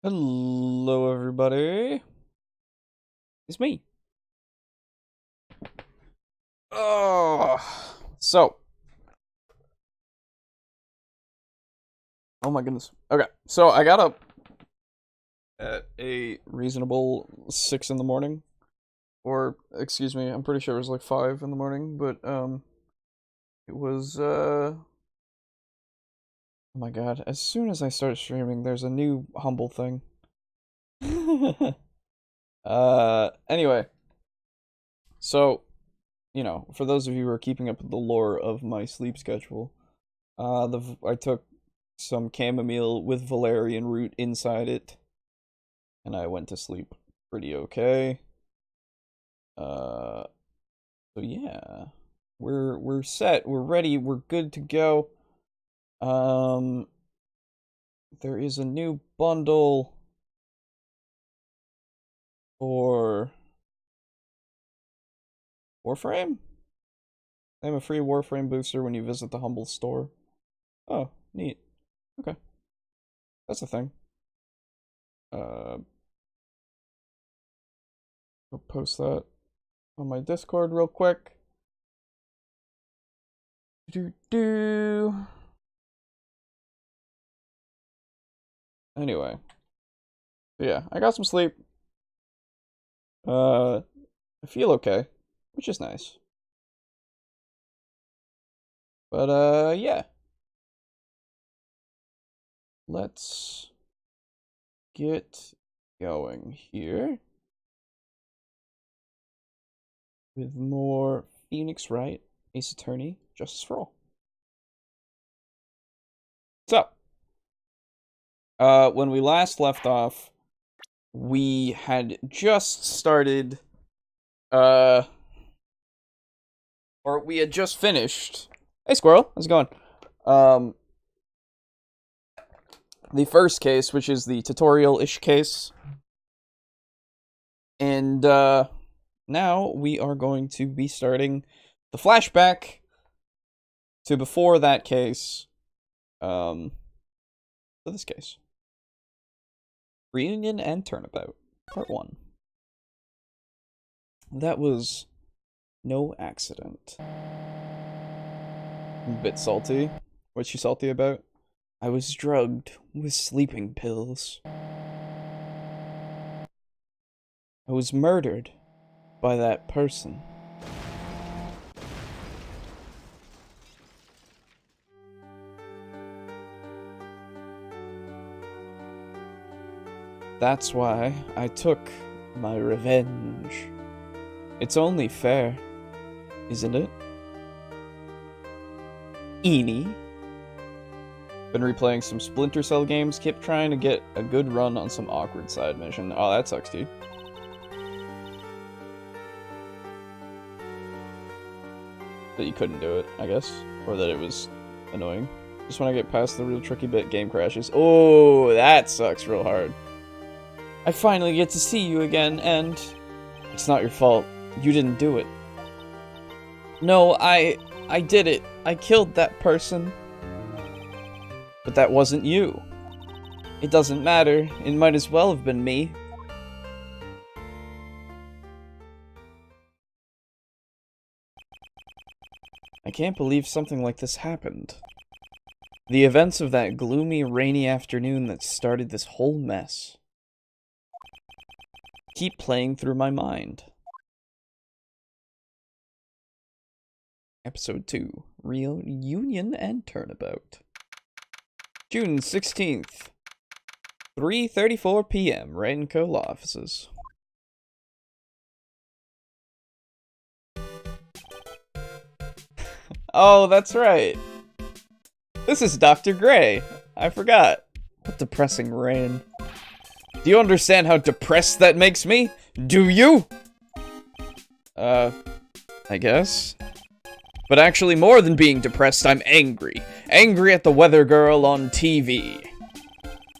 Hello, everybody. It's me. Oh, so. Oh my goodness. Okay, so I got up at a reasonable 6 in the morning. Or, excuse me, I'm pretty sure it was like 5 in the morning, but, it was, oh my god, as soon as I start streaming, there's a new humble thing. Anyway. So, for those of you who are keeping up with the lore of my sleep schedule, I took some chamomile with valerian root inside it, and I went to sleep pretty okay. So yeah, we're set, we're ready, we're good to go. There is a new bundle for Warframe? I have a free Warframe booster when you visit the Humble store. Oh, neat. Okay. That's a thing. I'll post that on my Discord real quick. Anyway. Yeah, I got some sleep. I feel okay, which is nice. But, yeah. Let's get going here with more Phoenix Wright, Ace Attorney, Justice for All. So, when we last left off, we had just started, or we had just finished. Hey, Squirrel, how's it going? The first case, which is the tutorial-ish case. And, now we are going to be starting the flashback to before that case, for this case. Reunion and Turnabout, Part 1. That was no accident. I'm a bit salty. What's she salty about? I was drugged with sleeping pills. I was murdered by that person. That's why I took my revenge. It's only fair, isn't it? Eenie. Been replaying some Splinter Cell games, kept trying to get a good run on some awkward side mission. Oh, that sucks, dude. That you couldn't do it, I guess. Or that it was annoying. Just when I get past the real tricky bit, game crashes. Oh, that sucks real hard. I finally get to see you again, and it's not your fault. You didn't do it. No, I did it. I killed that person. But that wasn't you. It doesn't matter. It might as well have been me. I can't believe something like this happened. The events of that gloomy, rainy afternoon that started this whole mess keep playing through my mind. Episode 2, Reunion and Turnabout. June 16th, 3:34 p.m., Wright & Co. Law Offices. Oh, that's right. This is Dr. Gray. I forgot. What depressing rain. Do you understand how depressed that makes me? Do you? I guess. But actually, more than being depressed, I'm angry. Angry at the weather girl on TV.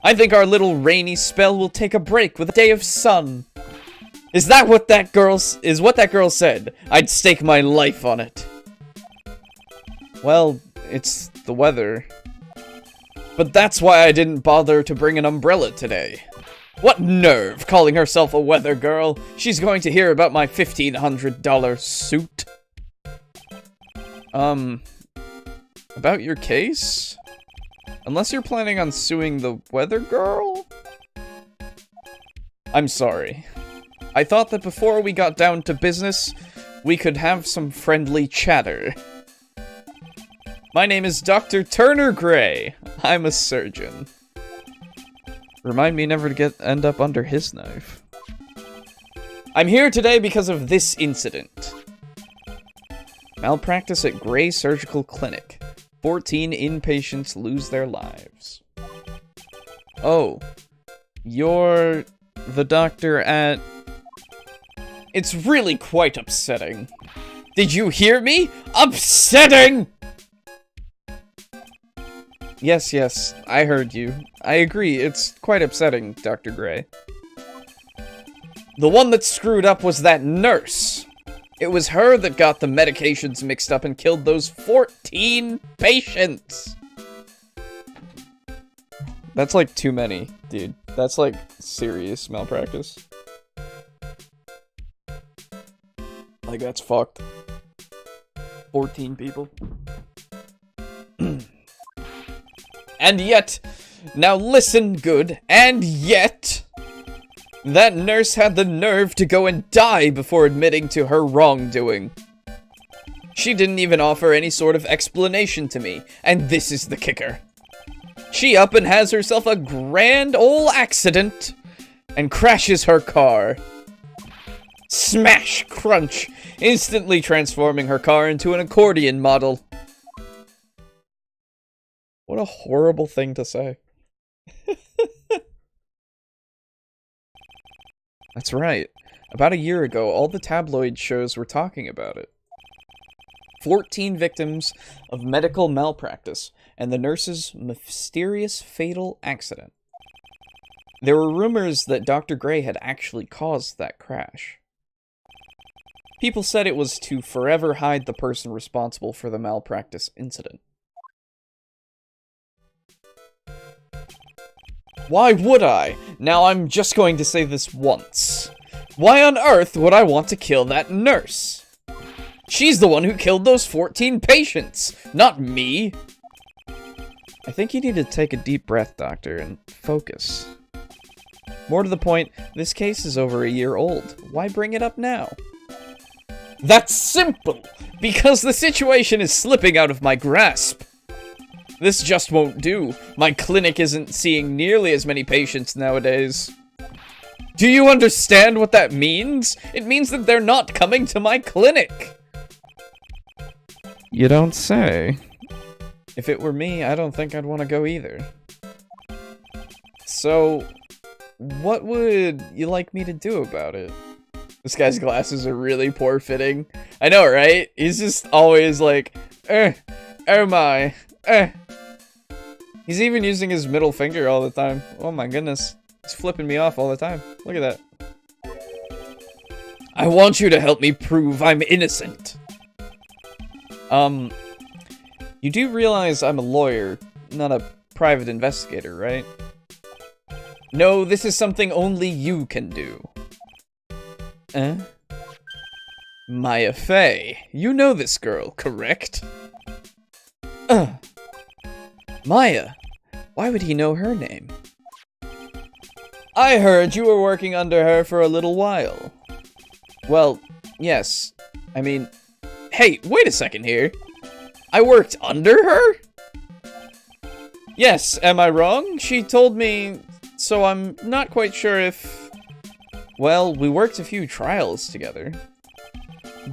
I think our little rainy spell will take a break with a day of sun. Is that what that girl said? I'd stake my life on it. Well, it's the weather. But that's why I didn't bother to bring an umbrella today. What nerve, calling herself a weather girl. She's going to hear about my $1,500 suit. About your case? Unless you're planning on suing the weather girl? I'm sorry. I thought that before we got down to business, we could have some friendly chatter. My name is Dr. Turner Gray. I'm a surgeon. Remind me never to end up under his knife. I'm here today because of this incident. Malpractice at Gray Surgical Clinic. 14 inpatients lose their lives. Oh. You're the doctor at... It's really quite upsetting. Did you hear me? Upsetting! Yes, I heard you. I agree, it's quite upsetting, Dr. Gray. The one that screwed up was that nurse. It was her that got the medications mixed up and killed those 14 patients. That's like too many, dude. That's like serious malpractice. Like, that's fucked. 14 people. And yet, now listen good, and yet, that nurse had the nerve to go and die before admitting to her wrongdoing. She didn't even offer any sort of explanation to me, and this is the kicker. She up and has herself a grand ol' accident, and crashes her car. Smash, crunch, instantly transforming her car into an accordion model. What a horrible thing to say. That's right. About a year ago, all the tabloid shows were talking about it. 14 victims of medical malpractice, and the nurse's mysterious fatal accident. There were rumors that Dr. Gray had actually caused that crash. People said it was to forever hide the person responsible for the malpractice incident. Why would I? Now I'm just going to say this once. Why on earth would I want to kill that nurse? She's the one who killed those 14 patients, not me. I think you need to take a deep breath, Doctor, and focus. More to the point, this case is over a year old. Why bring it up now? That's simple! Because the situation is slipping out of my grasp. This just won't do. My clinic isn't seeing nearly as many patients nowadays. Do you understand what that means? It means that they're not coming to my clinic. You don't say. If it were me, I don't think I'd want to go either. So, what would you like me to do about it? This guy's glasses are really poor fitting. I know, right? He's just always like, oh my, He's even using his middle finger all the time. Oh my goodness. He's flipping me off all the time. Look at that. I want you to help me prove I'm innocent. You do realize I'm a lawyer, not a private investigator, right? No, this is something only you can do. Maya Fey. You know this girl, correct? Maya. Why would he know her name? I heard you were working under her for a little while. Well, yes. I mean... Hey, wait a second here. I worked under her? Yes, am I wrong? She told me... So I'm not quite sure if... Well, we worked a few trials together.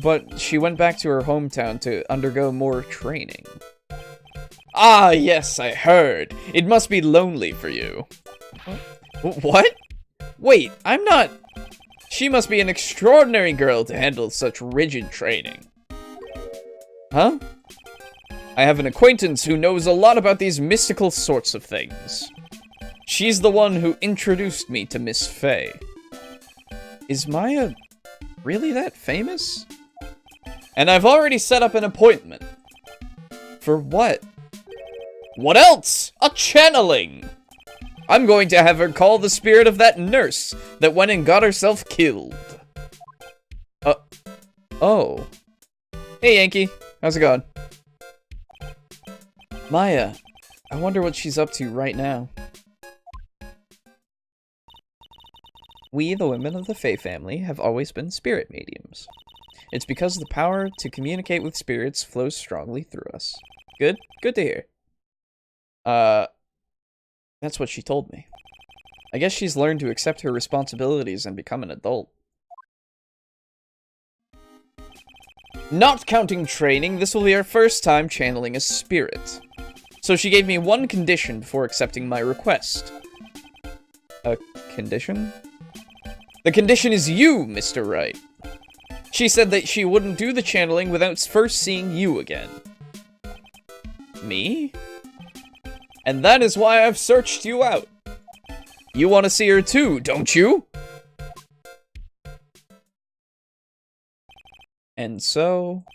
But she went back to her hometown to undergo more training. Ah, yes, I heard. It must be lonely for you. What? Wait, I'm not... She must be an extraordinary girl to handle such rigid training. Huh? I have an acquaintance who knows a lot about these mystical sorts of things. She's the one who introduced me to Miss Fey. Is Maya really that famous? And I've already set up an appointment. For what? What else? A channeling! I'm going to have her call the spirit of that nurse that went and got herself killed. Oh. Hey, Yankee. How's it going? Maya, I wonder what she's up to right now. We, the women of the Fae family, have always been spirit mediums. It's because the power to communicate with spirits flows strongly through us. Good? Good to hear. That's what she told me. I guess she's learned to accept her responsibilities and become an adult. Not counting training, this will be our first time channeling a spirit. So she gave me one condition before accepting my request. A condition? The condition is you, Mr. Wright. She said that she wouldn't do the channeling without first seeing you again. Me? And that is why I've searched you out. You want to see her too, don't you? And so,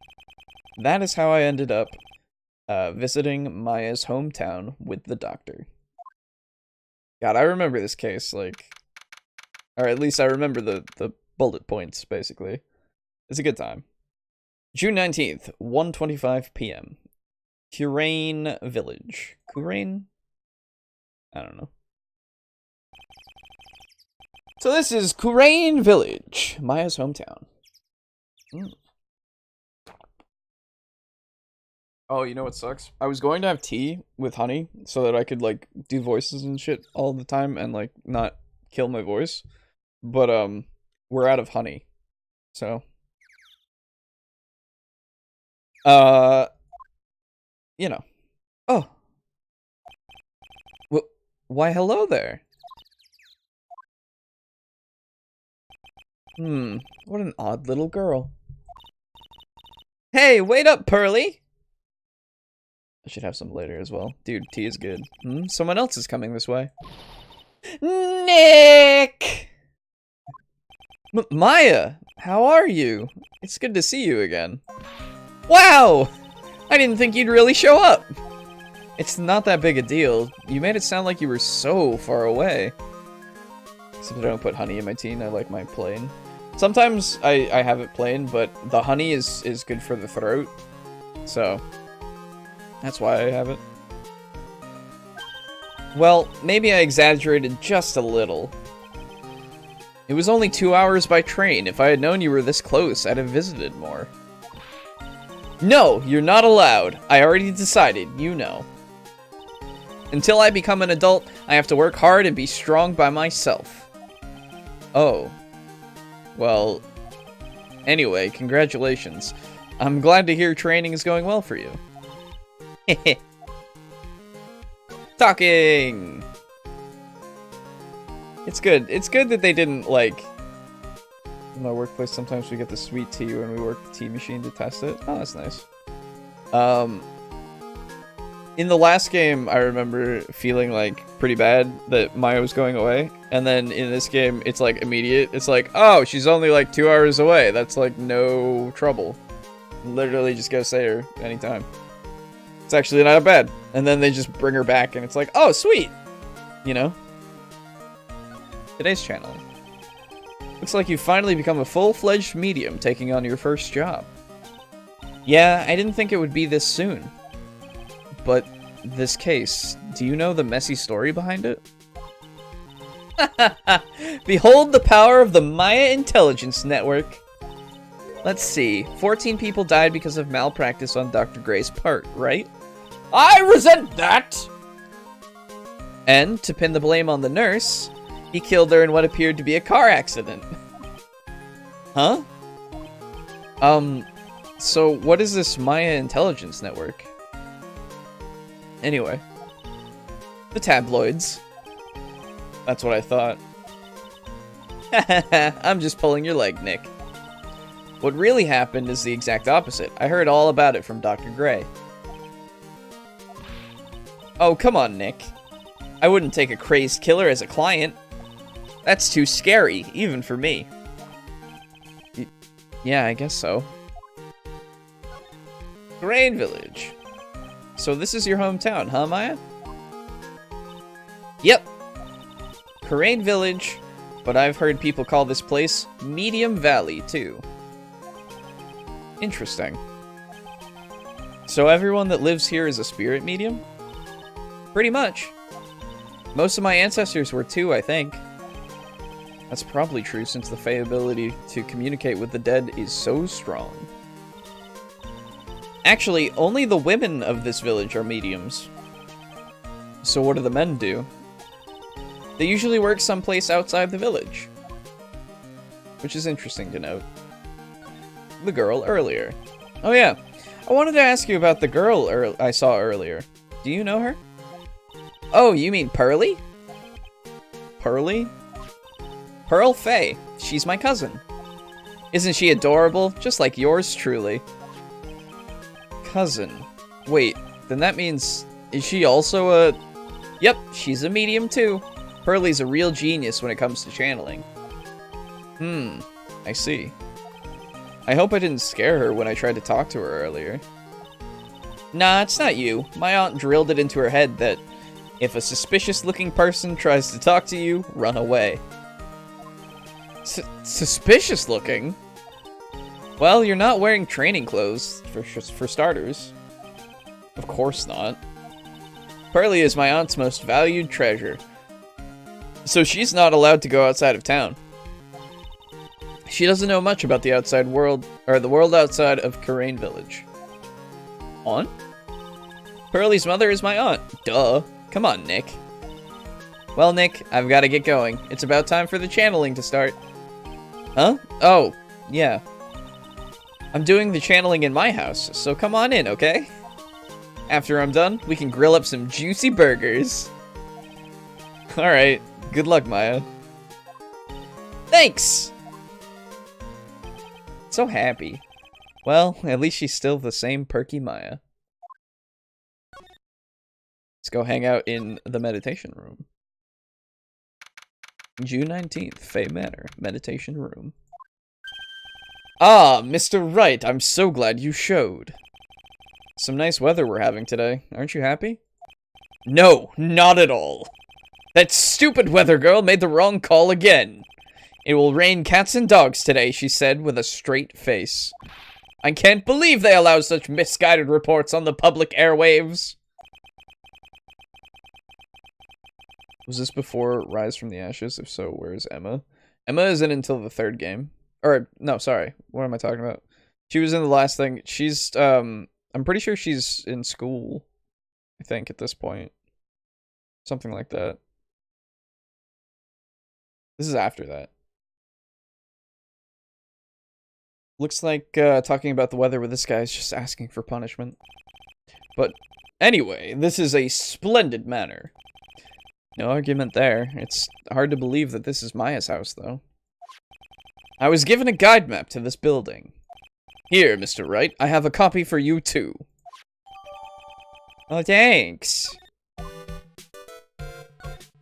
that is how I ended up visiting Maya's hometown with the doctor. God, I remember this case, like, or at least I remember the bullet points, basically. It's a good time. June 19th, 1:25 p.m. Curain Village. Curain? I don't know. So this is Curain Village, Maya's hometown. Oh, you know what sucks? I was going to have tea with honey so that I could, like, do voices and shit all the time and, like, not kill my voice. But, we're out of honey. So. You know. Oh. Why, hello there. What an odd little girl. Hey, wait up, Pearly! I should have some later as well. Dude, tea is good. Someone else is coming this way. Nick! Maya, how are you? It's good to see you again. Wow! I didn't think you'd really show up. It's not that big a deal. You made it sound like you were so far away. Except I don't put honey in my tea, and I like mine plain. Sometimes I have it plain, but the honey is good for the throat. So, that's why I have it. Well, maybe I exaggerated just a little. It was only 2 hours by train. If I had known you were this close, I'd have visited more. No, you're not allowed. I already decided, you know. Until I become an adult, I have to work hard and be strong by myself. Oh. Well, anyway, congratulations. I'm glad to hear training is going well for you. Talking! It's good. It's good that they didn't, like... In my workplace, sometimes we get the sweet tea when we work the tea machine to test it. Oh, that's nice. In the last game, I remember feeling, like, pretty bad that Maya was going away. And then in this game, it's, like, immediate. It's like, oh, she's only, like, 2 hours away. That's, like, no trouble. Literally just go say her anytime. It's actually not bad. And then they just bring her back, and it's like, oh, sweet! You know? Today's channel. Looks like you've finally become a full-fledged medium, taking on your first job. Yeah, I didn't think it would be this soon. But this case, do you know the messy story behind it? Behold the power of the Maya Intelligence Network. Let's see, 14 people died because of malpractice on Dr. Gray's part, right? I resent that! And, to pin the blame on the nurse, he killed her in what appeared to be a car accident. Huh? So what is this Maya Intelligence Network? Anyway. The tabloids. That's what I thought. I'm just pulling your leg, Nick. What really happened is the exact opposite. I heard all about it from Dr. Gray. Oh, come on, Nick. I wouldn't take a crazed killer as a client. That's too scary, even for me. Yeah, I guess so. Grain Village. So this is your hometown, huh, Maya? Yep. Karain Village, but I've heard people call this place Medium Valley, too. Interesting. So everyone that lives here is a spirit medium? Pretty much. Most of my ancestors were too, I think. That's probably true since the Fae ability to communicate with the dead is so strong. Actually, only the women of this village are mediums. So what do the men do? They usually work someplace outside the village. Which is interesting to note. The girl earlier. Oh yeah, I wanted to ask you about the girl I saw earlier. Do you know her? Oh, you mean Pearly? Pearly? Pearl Faye. She's my cousin. Isn't she adorable? Just like yours truly. Cousin. Wait, then that means... Is she also a... Yep, she's a medium too. Pearly's a real genius when it comes to channeling. I see. I hope I didn't scare her when I tried to talk to her earlier. Nah, it's not you. My aunt drilled it into her head that if a suspicious-looking person tries to talk to you, run away. Suspicious-looking? Well, you're not wearing training clothes, for starters. Of course not. Pearly is my aunt's most valued treasure. So she's not allowed to go outside of town. She doesn't know much about the outside world, or the world outside of Karain Village. Aunt? Pearly's mother is my aunt. Duh. Come on, Nick. Well, Nick, I've got to get going. It's about time for the channeling to start. Huh? Oh, yeah. I'm doing the channeling in my house, so come on in, okay? After I'm done, we can grill up some juicy burgers. Alright, good luck, Maya. Thanks! So happy. Well, at least she's still the same perky Maya. Let's go hang out in the meditation room. June 19th, Fae Manor, meditation room. Ah, Mr. Wright, I'm so glad you showed. Some nice weather we're having today. Aren't you happy? No, not at all. That stupid weather girl made the wrong call again. It will rain cats and dogs today, she said with a straight face. I can't believe they allow such misguided reports on the public airwaves. Was this before Rise from the Ashes? If so, where's Emma? Emma isn't until the third game. Or, no, sorry. What am I talking about? She was in the last thing. She's, I'm pretty sure she's in school. I think, at this point. Something like that. This is after that. Looks like, talking about the weather with this guy is just asking for punishment. But, anyway, this is a splendid manor. No argument there. It's hard to believe that this is Maya's house, though. I was given a guide map to this building. Here, Mr. Wright, I have a copy for you, too. Oh, thanks.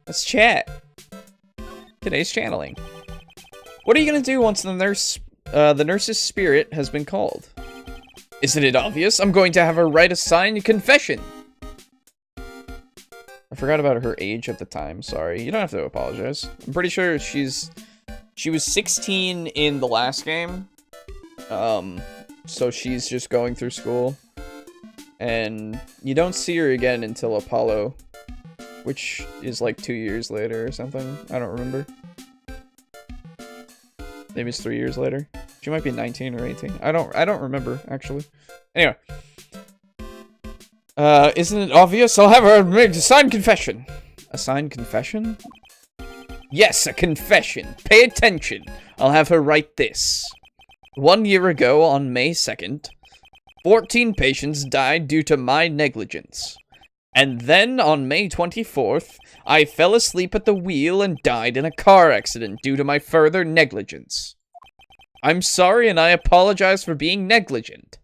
Let's chat. Today's channeling. What are you gonna do once the nurse's spirit has been called? Isn't it obvious? I'm going to have her write a signed confession. I forgot about her age at the time, sorry. You don't have to apologize. I'm pretty sure she was 16 in the last game. So she's just going through school. And you don't see her again until Apollo, which is like 2 years later or something. I don't remember. Maybe it's 3 years later. She might be 19 or 18. I don't remember, actually. Anyway. Isn't it obvious? I'll have her make a signed confession. A signed confession? Yes, a confession. Pay attention. I'll have her write this. 1 year ago, on May 2nd, 14 patients died due to my negligence. And then, on May 24th, I fell asleep at the wheel and died in a car accident due to my further negligence. I'm sorry and I apologize for being negligent.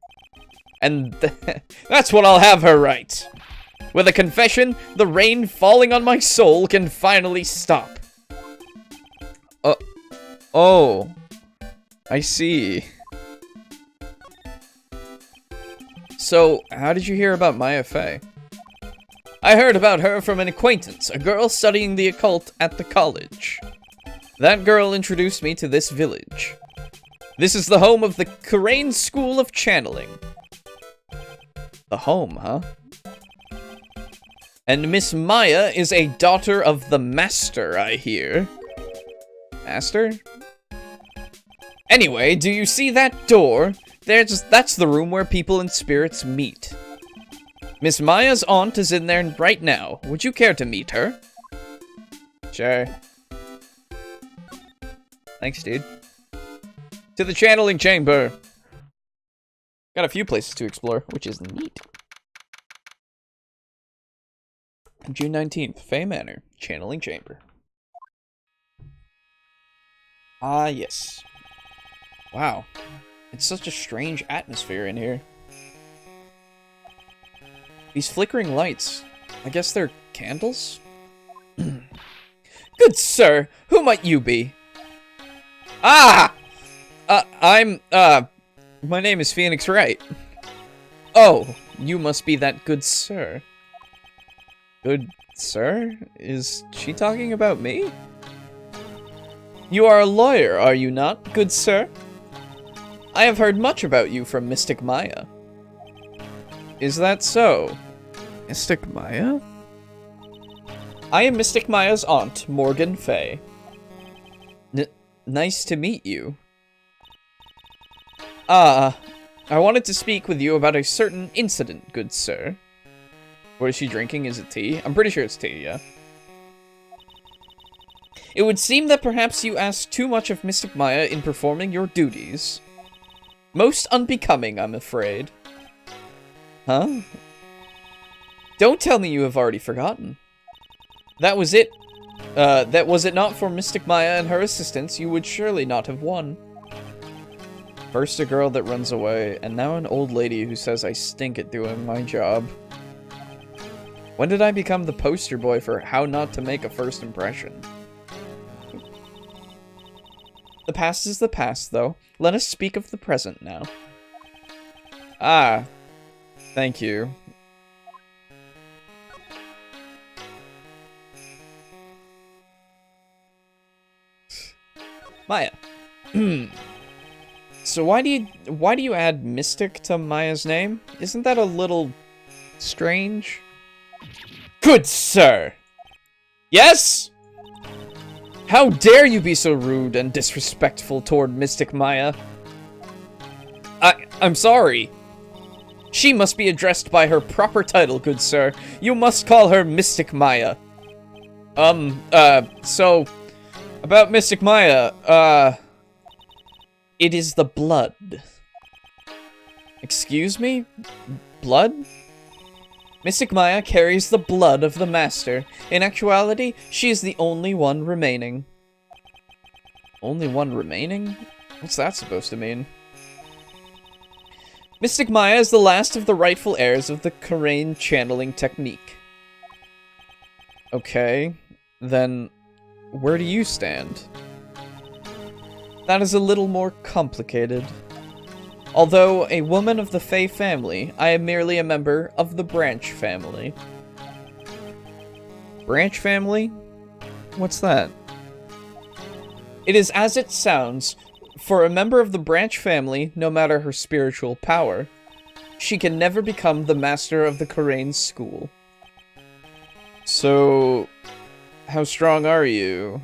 And that's what I'll have her write. With a confession, the rain falling on my soul can finally stop. Oh. I see. So, how did you hear about Maya Fey? I heard about her from an acquaintance, a girl studying the occult at the college. That girl introduced me to this village. This is the home of the Karain School of Channeling. The home, huh? And Miss Maya is a daughter of the Master, I hear. Master? Anyway, do you see that door? That's the room where people and spirits meet. Miss Maya's aunt is in there right now. Would you care to meet her? Sure. Thanks, dude. To the channeling chamber. Got a few places to explore, which is neat. June 19th, Fey Manor, channeling chamber. Ah, yes. Wow. It's such a strange atmosphere in here. These flickering lights, I guess they're candles? Good sir, who might you be? Ah! My name is Phoenix Wright. Oh, you must be that good sir. Good sir? Is she talking about me? You are a lawyer, are you not, good sir? I have heard much about you from Mystic Maya. Is that so? Mystic Maya? I am Mystic Maya's aunt, Morgan Fay. Nice to meet you. I wanted to speak with you about a certain incident, good sir. What is she drinking? Is it tea? I'm pretty sure it's tea, yeah. It would seem that perhaps you asked too much of Mystic Maya in performing your duties. Most unbecoming, I'm afraid. Huh? Don't tell me you have already forgotten. That was it. That was it not for Mystic Maya and her assistants, you would surely not have won. First a girl that runs away, and now an old lady who says I stink at doing my job. When did I become the poster boy for how not to make a first impression? The past is the past, though. Let us speak of the present now. Ah, thank you. Maya. So why do you add Mystic to Maya's name? Isn't that a little strange? Good sir! Yes? How dare you be so rude and disrespectful toward Mystic Maya? I'm sorry. She must be addressed by her proper title, good sir. You must call her Mystic Maya. So, about Mystic Maya, it is the blood. Excuse me? Blood? Mystic Maya carries the blood of the Master. In actuality, she is the only one remaining. Only one remaining? What's that supposed to mean? Mystic Maya is the last of the rightful heirs of the Karain channeling technique. Okay, then where do you stand? That is a little more complicated. Although a woman of the Fey family, I am merely a member of the Branch family. Branch family? What's that? It is as it sounds. For a member of the Branch family, no matter her spiritual power, she can never become the master of the Karain school. So, how strong are you?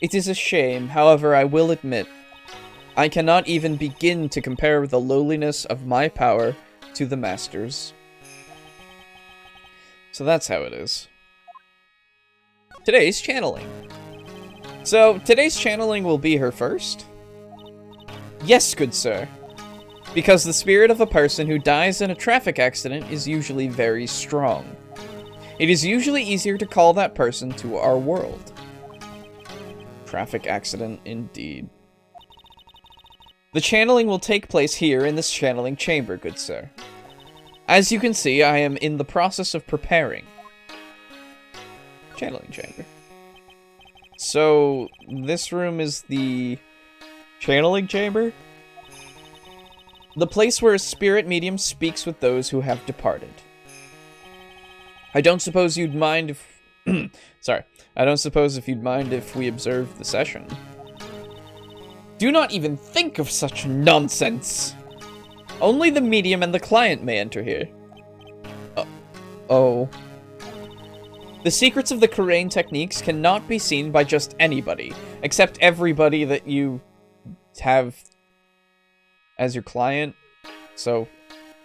It is a shame, however, I will admit, I cannot even begin to compare the lowliness of my power to the Master's. So that's how it is. Today's channeling. So, today's channeling will be her first? Yes, good sir. Because the spirit of a person who dies in a traffic accident is usually very strong. It is usually easier to call that person to our world. Traffic accident, indeed. The channeling will take place here in this channeling chamber, good sir. As you can see, I am in the process of preparing. Channeling chamber. So, this room is the channeling chamber? The place where a spirit medium speaks with those who have departed. I don't suppose you'd mind if... Sorry. I don't suppose if you'd mind if we observe the session. Do not even think of such nonsense! Only the medium and the client may enter here. Oh. The secrets of the Kurain techniques cannot be seen by just anybody, except everybody that you have as your client. So,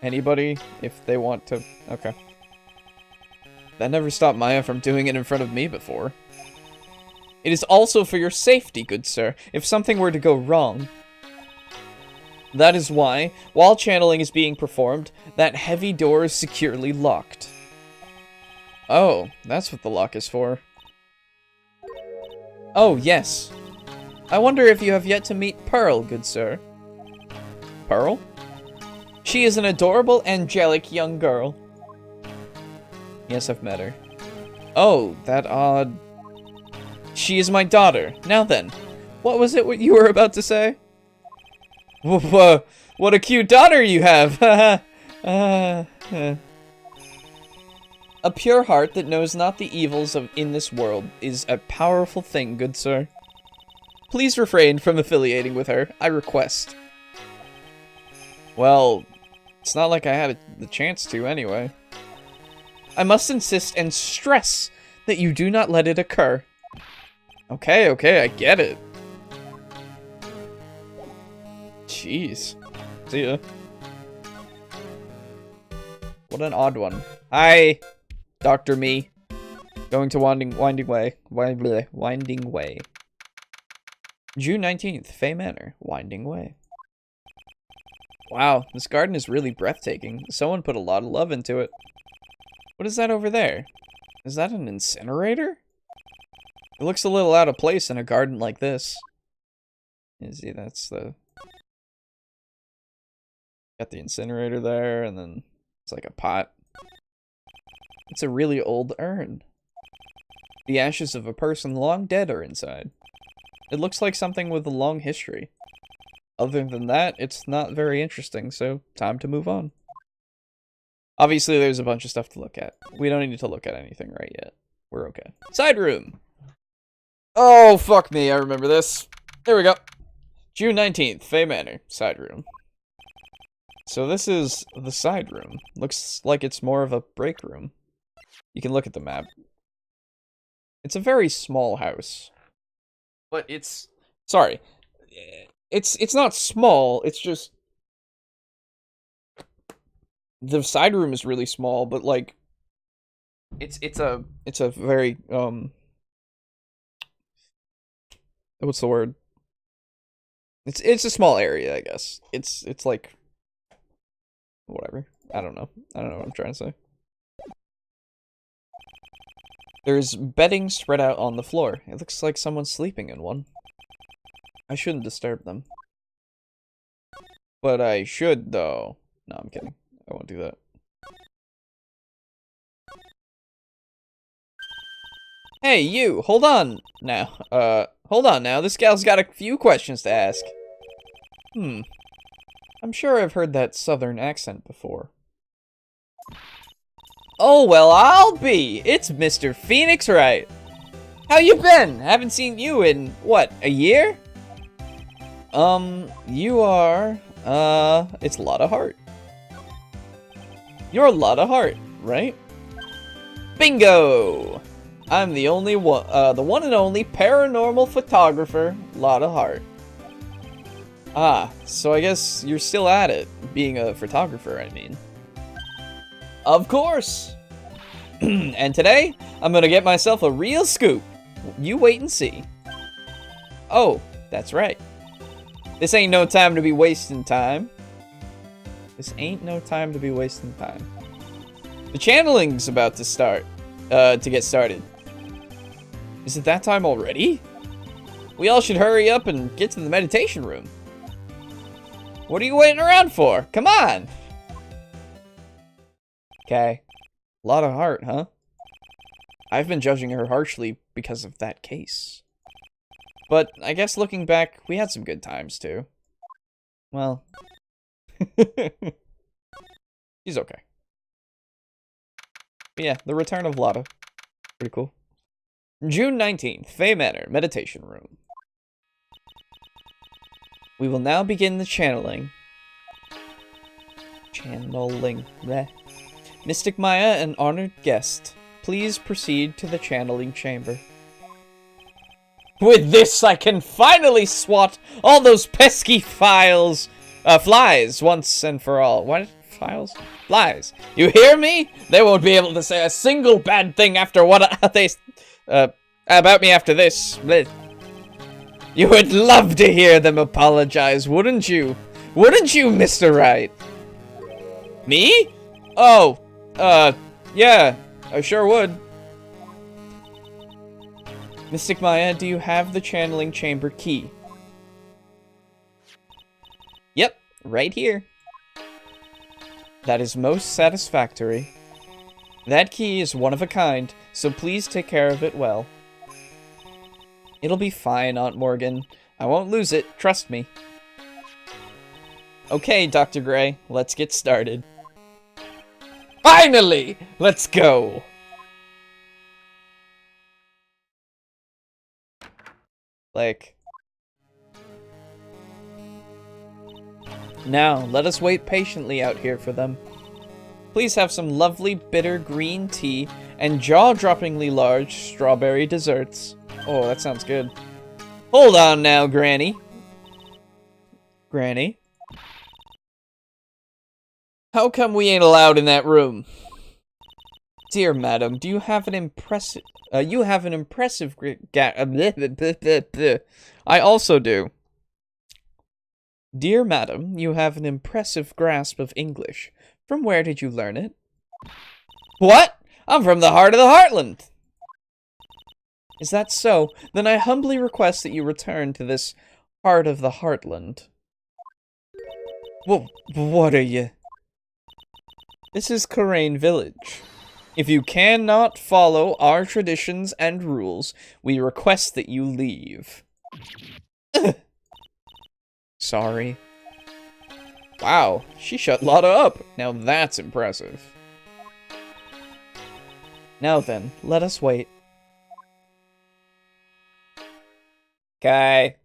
anybody, if they want to... Okay. That never stopped Maya from doing it in front of me before. It is also for your safety, good sir, if something were to go wrong. That is why, while channeling is being performed, that heavy door is securely locked. Oh, that's what the lock is for. Oh, yes. I wonder if you have yet to meet Pearl, good sir. Pearl? She is an adorable, angelic young girl. Yes, I've met her. Oh, that odd... She is my daughter. Now then, what was it what you were about to say? What a cute daughter you have! A pure heart that knows not the evils in this world is a powerful thing, good sir. Please refrain from affiliating with her, I request. Well, it's not like I had the chance to anyway. I must insist and stress that you do not let it occur. Okay, I get it. Jeez. See ya. What an odd one. Hi, Dr. Me. Going to Winding Way. Winding Way. June 19th, Fay Manor. Winding Way. Wow, this garden is really breathtaking. Someone put a lot of love into it. What is that over there? Is that an incinerator? It looks a little out of place in a garden like this. You see, that's the... Got the incinerator there, and then it's like a pot. It's a really old urn. The ashes of a person long dead are inside. It looks like something with a long history. Other than that, it's not very interesting, so time to move on. Obviously, there's a bunch of stuff to look at. We don't need to look at anything right yet. We're okay. Side room! Oh, fuck me, I remember this. There we go. June 19th, Fay Manor, side room. So this is the side room. Looks like it's more of a break room. You can look at the map. It's a very small house. But it's... Sorry. It's not small, it's just... The side room is really small, but like... It's a very, what's the word? It's a small area, I guess. It's like... Whatever. I don't know what I'm trying to say. There's bedding spread out on the floor. It looks like someone's sleeping in one. I shouldn't disturb them. But I should, though. No, I'm kidding. I won't do that. Hey, you! Hold on now. Hold on now. This gal's got a few questions to ask. I'm sure I've heard that southern accent before. Oh, well, I'll be! It's Mr. Phoenix Wright! How you been? Haven't seen you in, what, a year? You are, it's a lot of heart. You're a lot of heart, right? Bingo! I'm the only one, the one and only paranormal photographer, lot of heart. Ah, so I guess you're still at it, being a photographer, I mean. Of course! And today, I'm gonna get myself a real scoop. You wait and see. Oh, that's right. This ain't no time to be wasting time. This ain't no time to be wasting time. The channeling's about to start, to get started. Is it that time already? We all should hurry up and get to the meditation room. What are you waiting around for? Come on! Okay. A lot of heart, huh? I've been judging her harshly because of that case. But I guess looking back, we had some good times too. Well... She's okay. But yeah, the return of Lotta. Pretty cool. June 19th, Fey Manor, Meditation Room. We will now begin the channeling. Bleh. Mystic Maya and honored guest, please proceed to the channeling chamber. With this, I can finally swat all those pesky flies once and for all. What? Files? Flies. You hear me? They won't be able to say a single bad thing after what they about me after this. Bleh. You would love to hear them apologize, wouldn't you? Wouldn't you, Mr. Wright? Me? Oh, yeah, I sure would. Mystic Maya, do you have the channeling chamber key? Yep, right here. That is most satisfactory. That key is one of a kind, so please take care of it well. It'll be fine, Aunt Morgan. I won't lose it, trust me. Okay, Dr. Gray, let's get started. Finally! Let's go! Like... Now, let us wait patiently out here for them. Please have some lovely bitter green tea and jaw-droppingly large strawberry desserts. Oh, that sounds good. Hold on now, Granny. Granny? How come we ain't allowed in that room? Dear madam, do you have an impressive... you have an impressive... I also do. Dear madam, you have an impressive grasp of English. From where did you learn it? What? I'm from the heart of the Heartland. Is that so? Then I humbly request that you return to this heart of the Heartland. Well, what are you? This is Karain Village. If you cannot follow our traditions and rules, we request that you leave. Sorry. Wow, she shut Lotta up. Now that's impressive. Now then, let us wait. Okay.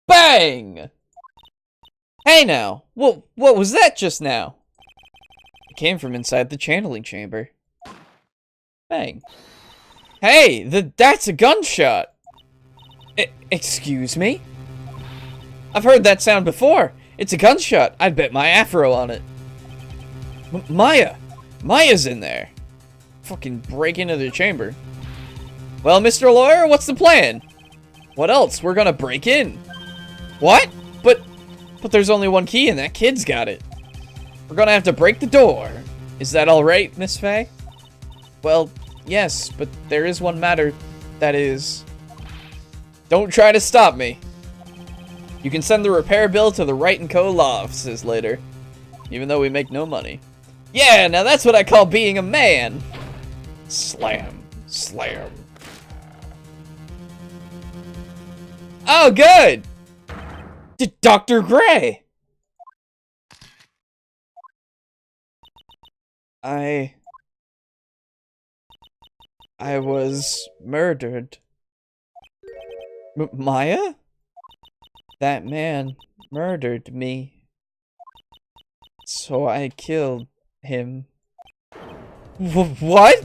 Bang! Hey now, what was that just now? It came from inside the channeling chamber. Bang. Hey, that's a gunshot! Excuse me? I've heard that sound before. It's a gunshot. I'd bet my afro on it. Maya! Maya's in there. Fucking break into the chamber. Well, Mr. Lawyer, what's the plan? What else? We're gonna break in. What? But there's only one key and that kid's got it. We're gonna have to break the door. Is that alright, Miss Faye? Well, yes, but there is one matter that is... Don't try to stop me. You can send the repair bill to the Wright & Co. law offices later. Even though we make no money. Yeah, now that's what I call being a man. Slam. Slam. Oh, good! Dr. Gray! I was murdered. Maya? That man murdered me. So I killed him. What?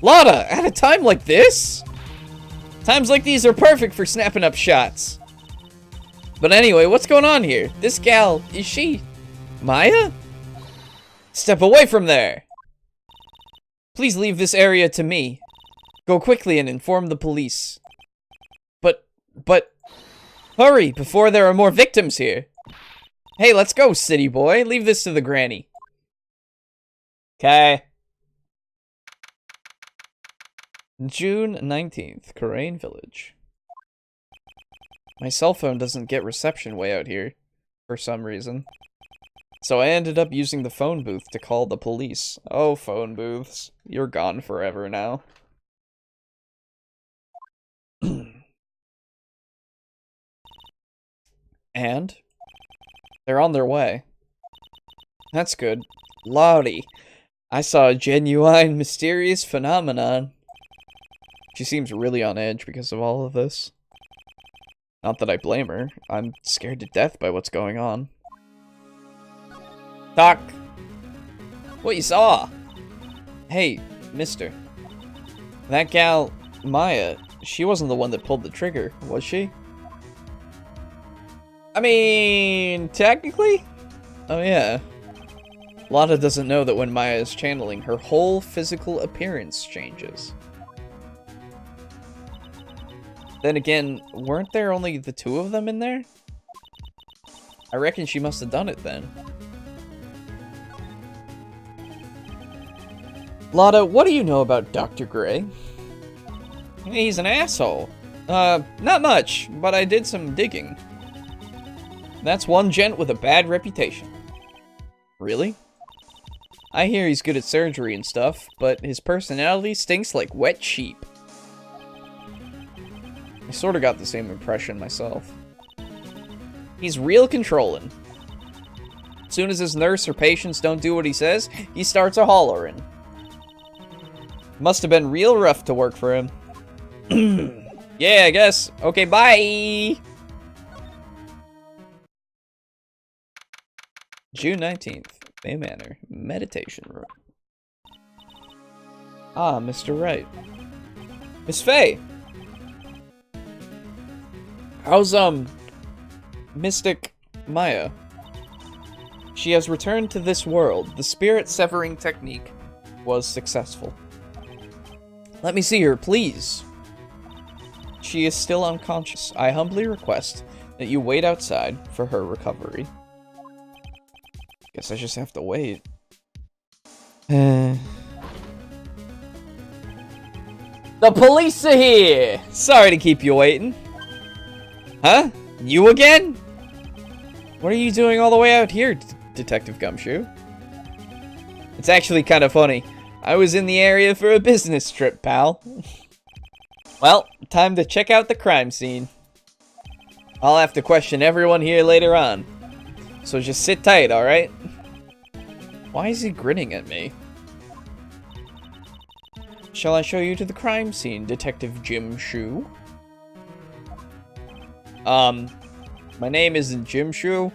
Lotta, at a time like this? Times like these are perfect for snapping up shots. But anyway, what's going on here? This gal, is she Maya? Step away from there. Please leave this area to me. Go quickly and inform the police. But, hurry before there are more victims here. Hey, let's go, city boy. Leave this to the granny. Okay. June 19th, Karain Village. My cell phone doesn't get reception way out here, for some reason. So I ended up using the phone booth to call the police. Oh, phone booths. You're gone forever now. And? They're on their way. That's good. Lottie, I saw a genuine, mysterious phenomenon. She seems really on edge because of all of this. Not that I blame her. I'm scared to death by what's going on. Doc! What you saw? Hey, mister. That gal, Maya, she wasn't the one that pulled the trigger, was she? I mean, technically? Oh yeah. Lotta doesn't know that when Maya is channeling, her whole physical appearance changes. Then again, weren't there only the two of them in there? I reckon she must have done it then. Lotta, what do you know about Dr. Gray? He's an asshole. Not much, but I did some digging. That's one gent with a bad reputation. Really? I hear he's good at surgery and stuff, but his personality stinks like wet sheep. I sort of got the same impression myself. He's real controlling. As soon as his nurse or patients don't do what he says, he starts a hollering. Must have been real rough to work for him. Yeah, I guess. Okay, bye! June 19th, Bay Manor, meditation room. Ah, Mr. Wright. Miss Faye! How's, Mystic Maya? She has returned to this world. The spirit severing technique was successful. Let me see her, please. She is still unconscious. I humbly request that you wait outside for her recovery. Guess I just have to wait. The police are here! Sorry to keep you waiting. Huh? You again? What are you doing all the way out here, Detective Gumshoe? It's actually kind of funny. I was in the area for a business trip, pal. Well, time to check out the crime scene. I'll have to question everyone here later on. So just sit tight, alright? Why is he grinning at me? Shall I show you to the crime scene, Detective Jim Shoe? My name isn't Jim Shoe.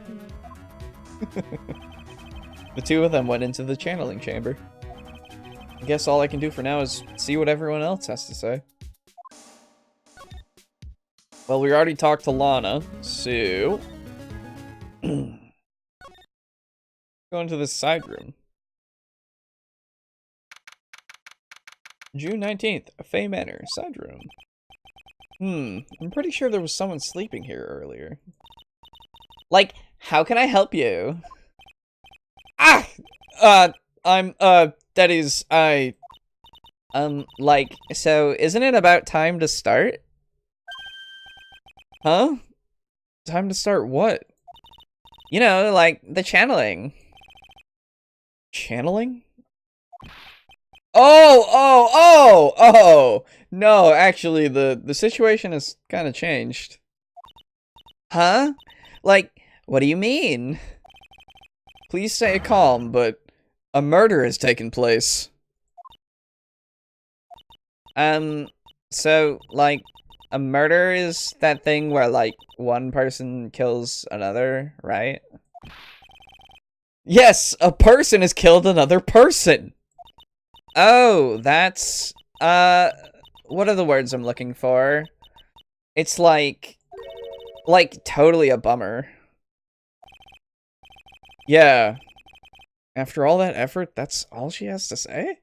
The two of them went into the channeling chamber. I guess all I can do for now is see what everyone else has to say. Well, we already talked to Lana, so... Go into this side room. June 19th, Fay Manor, side room. I'm pretty sure there was someone sleeping here earlier. Like, how can I help you? That is, like, so isn't it about time to start? Huh? Time to start what? You know, like, the channeling. Channeling? Oh! No, actually, the situation has kind of changed. Huh? Like, what do you mean? Please stay calm, but a murder has taken place. So, like, a murder is that thing where, like, one person kills another, right? Yes, a person has killed another person! Oh, that's, what are the words I'm looking for? It's like, totally a bummer. Yeah. After all that effort, that's all she has to say?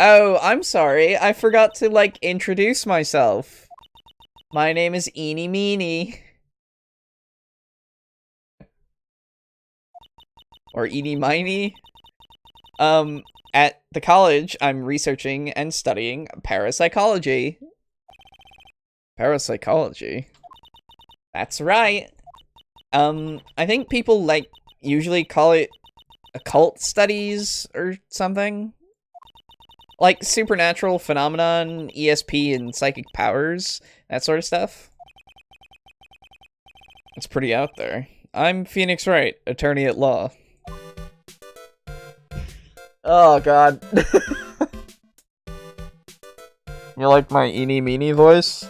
Oh, I'm sorry. I forgot to, like, introduce myself. My name is Eeny Meeny. Or Eeny Miny. At the college, I'm researching and studying parapsychology. Parapsychology? That's right. I think people, like, usually call it occult studies or something. Like, supernatural phenomenon, ESP, and psychic powers, that sort of stuff. It's pretty out there. I'm Phoenix Wright, attorney at law. Oh god. You like my eeny meeny voice?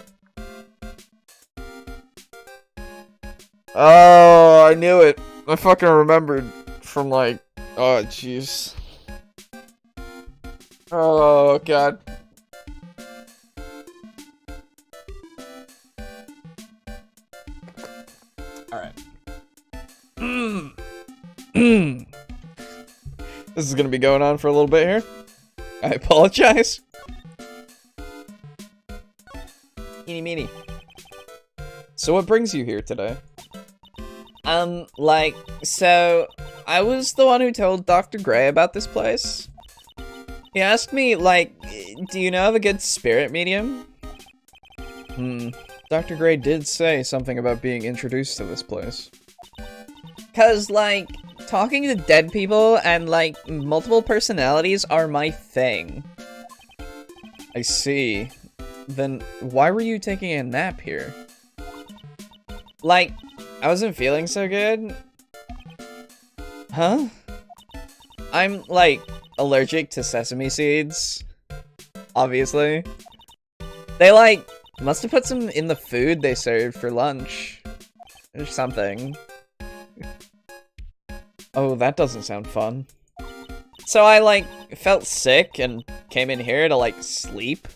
Oh, I knew it. I fucking remembered from like, oh jeez. Oh god. Alright. This is gonna be going on for a little bit here. I apologize. Eeny meeny. So what brings you here today? So I was the one who told Dr. Gray about this place. He asked me, like, do you know of a good spirit medium? Dr. Gray did say something about being introduced to this place. 'Cause, like, talking to dead people and, like, multiple personalities are my thing. I see. Then why were you taking a nap here? Like, I wasn't feeling so good. Huh? I'm, like, allergic to sesame seeds. Obviously. They, like, must have put some in the food they served for lunch. Or something. Oh, that doesn't sound fun. So I, like, felt sick and came in here to, like, sleep.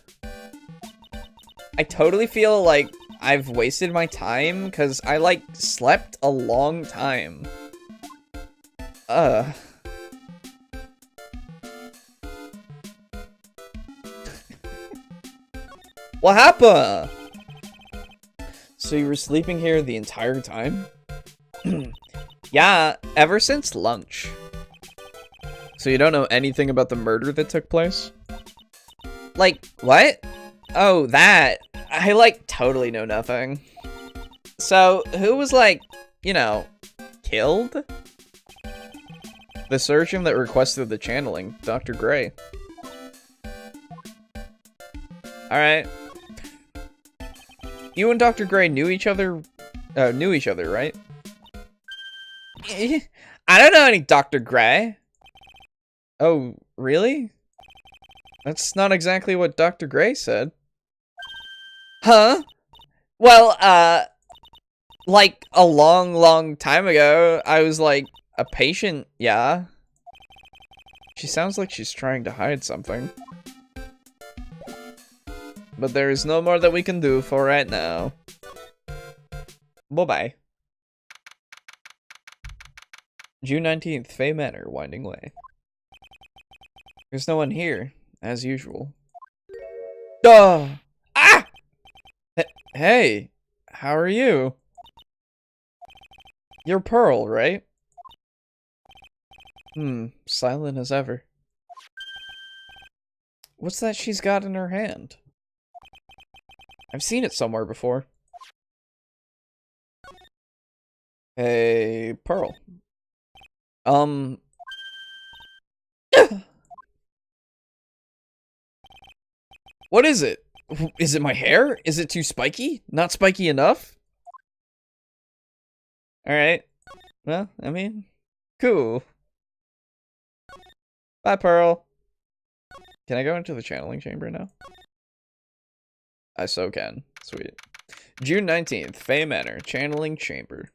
I totally feel like I've wasted my time, because I, like, slept a long time. What happened? So you were sleeping here the entire time? Yeah, ever since lunch. So you don't know anything about the murder that took place? Like, what? Oh, that. I, like, totally know nothing. So, who was, like, you know, killed? The surgeon that requested the channeling, Dr. Gray. Alright. You and Dr. Gray knew each other, right? I don't know any Dr. Gray. Oh, really? That's not exactly what Dr. Gray said. Huh? Well, like, a long time ago, I was, like, a patient, yeah. She sounds like she's trying to hide something. But there is no more that we can do for right now. Bye-bye. June 19th, Fay Manor, Winding Way. There's no one here, as usual. Duh! Ah! Hey, how are you? You're Pearl, right? Silent as ever. What's that she's got in her hand? I've seen it somewhere before. Hey, Pearl. What is it? Is it my hair? Is it too spiky? Not spiky enough? Alright. Well, I mean, cool. Bye, Pearl. Can I go into the channeling chamber now? I so can. Sweet. June 19th, Fay Manor, channeling chamber.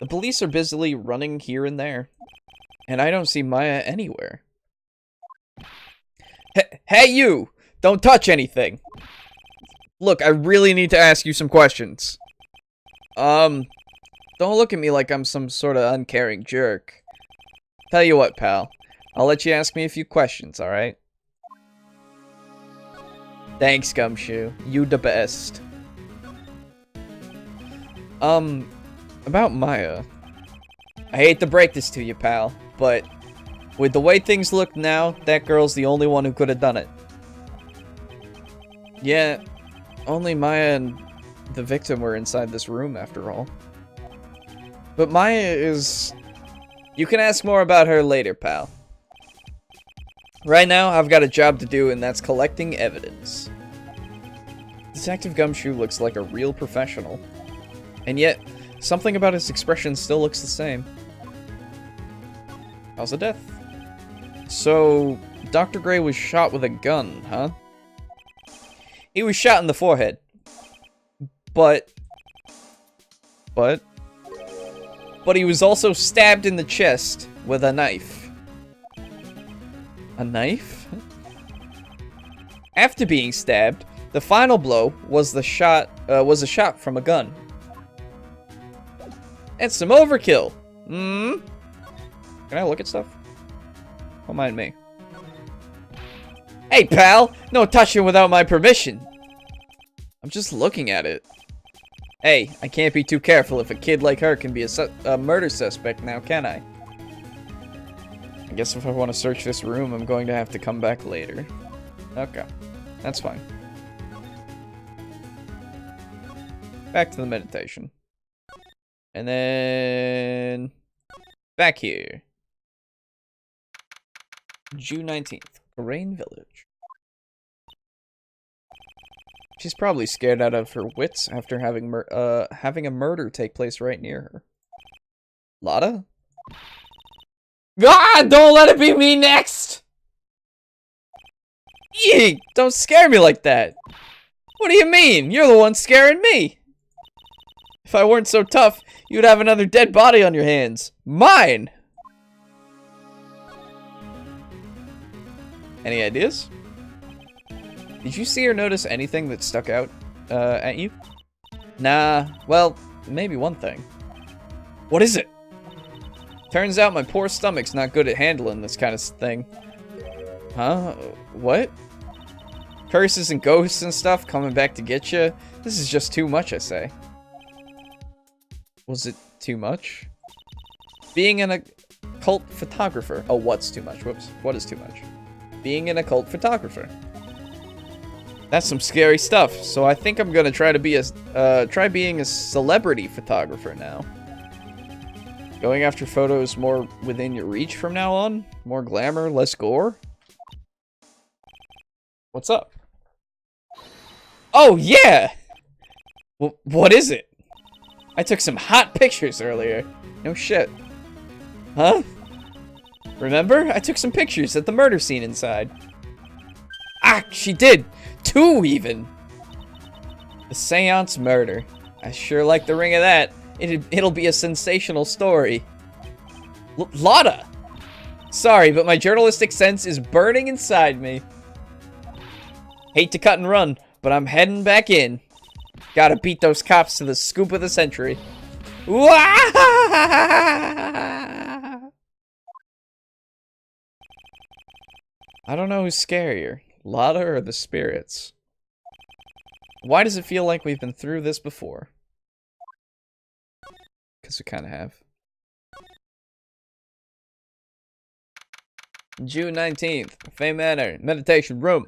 The police are busily running here and there, and I don't see Maya anywhere. Hey, you! Don't touch anything! Look, I really need to ask you some questions. Don't look at me like I'm some sort of uncaring jerk. Tell you what, pal. I'll let you ask me a few questions, alright? Thanks, Gumshoe. You the best. About Maya. I hate to break this to you, pal, but with the way things look now, that girl's the only one who could have done it. Yeah, only Maya and the victim were inside this room, after all. But Maya is... You can ask more about her later, pal. Right now, I've got a job to do, and that's collecting evidence. Detective Gumshoe looks like a real professional. And yet, something about his expression still looks the same. How's the death? So, Dr. Gray was shot with a gun, huh? He was shot in the forehead. But he was also stabbed in the chest with a knife. A knife? After being stabbed, the final blow was a shot from a gun. It's some overkill. Can I look at stuff? Don't mind me. Hey, pal! No touching without my permission! I'm just looking at it. Hey, I can't be too careful if a kid like her can be a murder suspect now, can I? I guess if I want to search this room, I'm going to have to come back later. Okay, that's fine. Back to the meditation. And then... back here. June 19th, Rain Village. She's probably scared out of her wits after having a murder take place right near her. Lotta? Ah! Don't let it be me next! Eek! Don't scare me like that! What do you mean? You're the one scaring me! If I weren't so tough, you'd have another dead body on your hands. Mine! Any ideas? Did you see or notice anything that stuck out at you? Nah, well, maybe one thing. What is it? Turns out my poor stomach's not good at handling this kind of thing. Huh? What? Curses and ghosts and stuff coming back to get you? This is just too much, I say. Was it too much? Being an occult photographer. Oh, what's too much? Whoops. What is too much? Being an occult photographer. That's some scary stuff. So I think I'm gonna try being a celebrity photographer now. Going after photos more within your reach from now on? More glamour, less gore? What's up? Oh, yeah! What is it? I took some hot pictures earlier. No shit. Huh? Remember? I took some pictures at the murder scene inside. Ah, she did! 2 even! The Seance murder. I sure like the ring of that. It'll be a sensational story. Lotta! Sorry, but my journalistic sense is burning inside me. Hate to cut and run, but I'm heading back in. Gotta beat those cops to the scoop of the century. I don't know who's scarier, Lotta or the spirits. Why does it feel like we've been through this before? Because we kind of have. June 19th, Fay Manor, meditation room.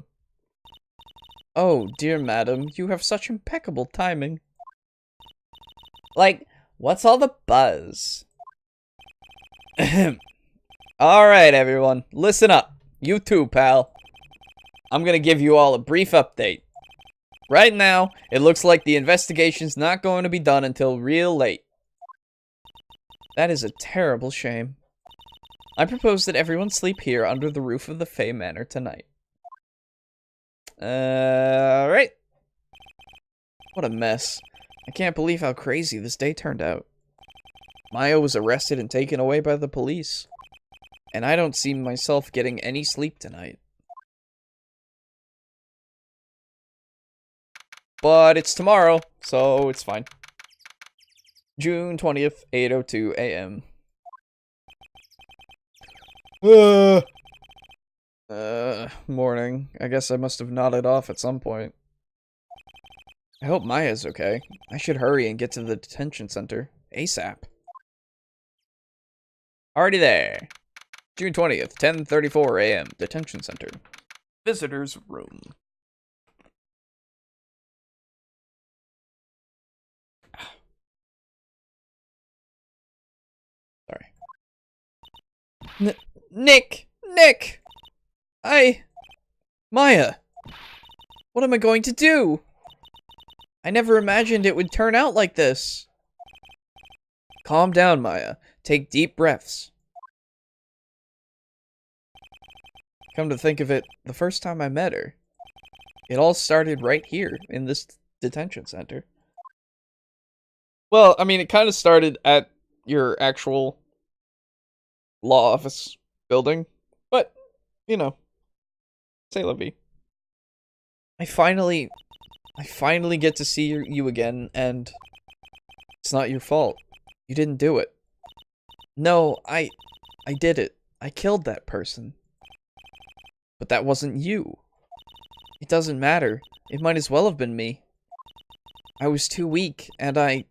Oh, dear madam, you have such impeccable timing. Like, what's all the buzz? Alright, everyone, listen up. You too, pal. I'm gonna give you all a brief update. Right now, it looks like the investigation's not going to be done until real late. That is a terrible shame. I propose that everyone sleep here under the roof of the Fay Manor tonight. Right. What a mess. I can't believe how crazy this day turned out. Maya was arrested and taken away by the police. And I don't see myself getting any sleep tonight. But it's tomorrow, so it's fine. June 20th, 8:02 a.m. Morning. I guess I must have nodded off at some point. I hope Maya's okay. I should hurry and get to the detention center. ASAP. Already there. June 20th, 10:34 a.m. Detention center. Visitor's room. Sorry. Nick! Maya! What am I going to do? I never imagined it would turn out like this. Calm down, Maya. Take deep breaths. Come to think of it, the first time I met her, it all started right here, in this detention center. Well, I mean, it kind of started at your actual law office building, but, you know, c'est la vie. I finally get to see you again, and it's not your fault. You didn't do it. No, I did it. I killed that person. But that wasn't you. It doesn't matter. It might as well have been me. I was too weak, and I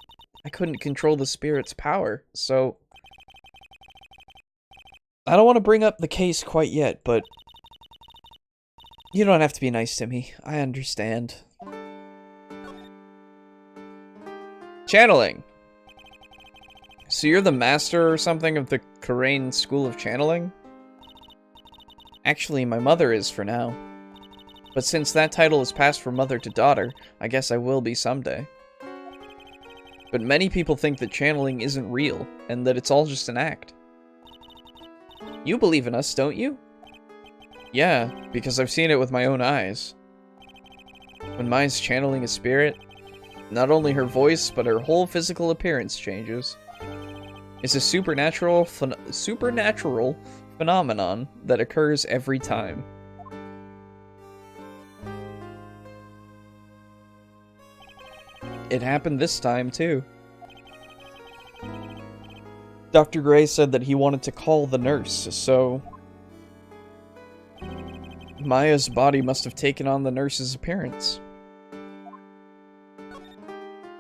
couldn't control the spirit's power, so... I don't want to bring up the case quite yet, but... You don't have to be nice to me. I understand. Channeling. So you're the master or something of the Karain School of Channeling? Actually, my mother is for now. But since that title is passed from mother to daughter, I guess I will be someday. But many people think that channeling isn't real, and that it's all just an act. You believe in us, don't you? Yeah, because I've seen it with my own eyes. When Mai's channeling a spirit, not only her voice, but her whole physical appearance changes. It's a supernatural phenomenon that occurs every time. It happened this time, too. Dr. Gray said that he wanted to call the nurse, so... Maya's body must have taken on the nurse's appearance.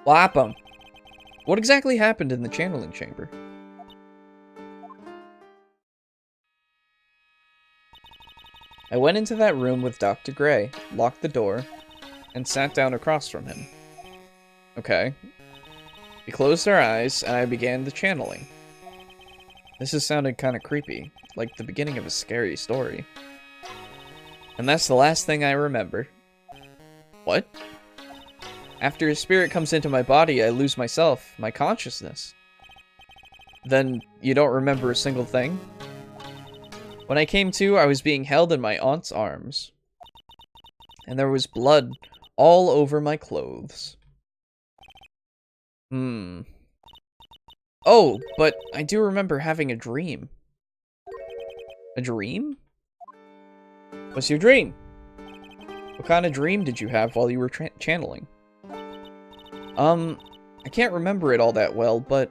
What happened? What exactly happened in the channeling chamber? I went into that room with Dr. Gray, locked the door, and sat down across from him. Okay. We closed our eyes, and I began the channeling. This has sounded kind of creepy, like the beginning of a scary story. And that's the last thing I remember. What? After a spirit comes into my body, I lose myself, my consciousness. Then, you don't remember a single thing? When I came to, I was being held in my aunt's arms. And there was blood all over my clothes. Oh, but I do remember having a dream. A dream? What's your dream? What kind of dream did you have while you were channeling? I can't remember it all that well, but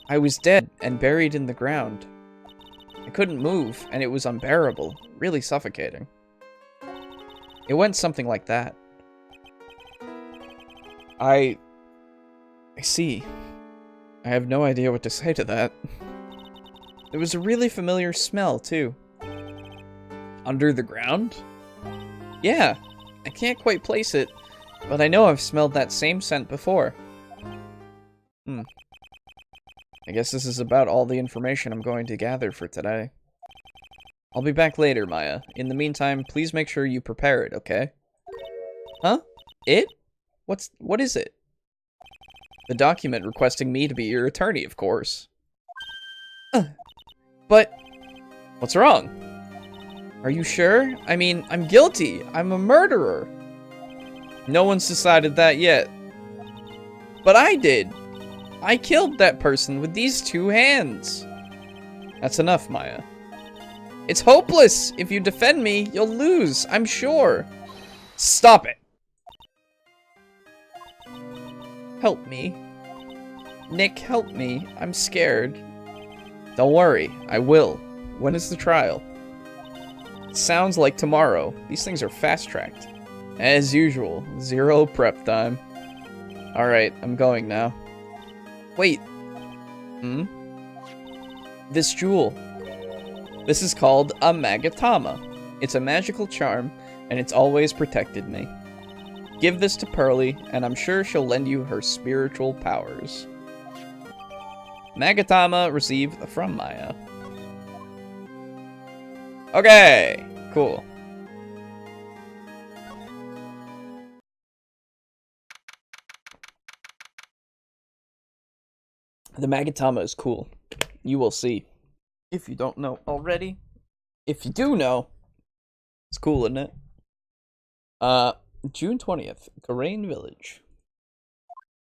I was dead and buried in the ground. I couldn't move, and it was unbearable, really suffocating. It went something like that. I see. I have no idea what to say to that. There was a really familiar smell, too. Under the ground? Yeah, I can't quite place it, but I know I've smelled that same scent before. I guess this is about all the information I'm going to gather for today. I'll be back later, Maya. In the meantime, please make sure you prepare it, okay? Huh? It? What is it? The document requesting me to be your attorney, of course. But... What's wrong? Are you sure? I mean, I'm guilty. I'm a murderer. No one's decided that yet. But I did. I killed that person with these 2 hands. That's enough, Maya. It's hopeless. If you defend me, you'll lose, I'm sure. Stop it. Help me. Nick, help me. I'm scared. Don't worry, I will. When is the trial? It sounds like tomorrow. These things are fast-tracked. As usual, 0 prep time. Alright, I'm going now. Wait. This jewel. This is called a Magatama. It's a magical charm, and it's always protected me. Give this to Pearly, and I'm sure she'll lend you her spiritual powers. Magatama received from Maya. Okay, cool. The Magatama is cool. You will see. If you don't know already. If you do know, It's cool, isn't it? June 20th, Karain Village.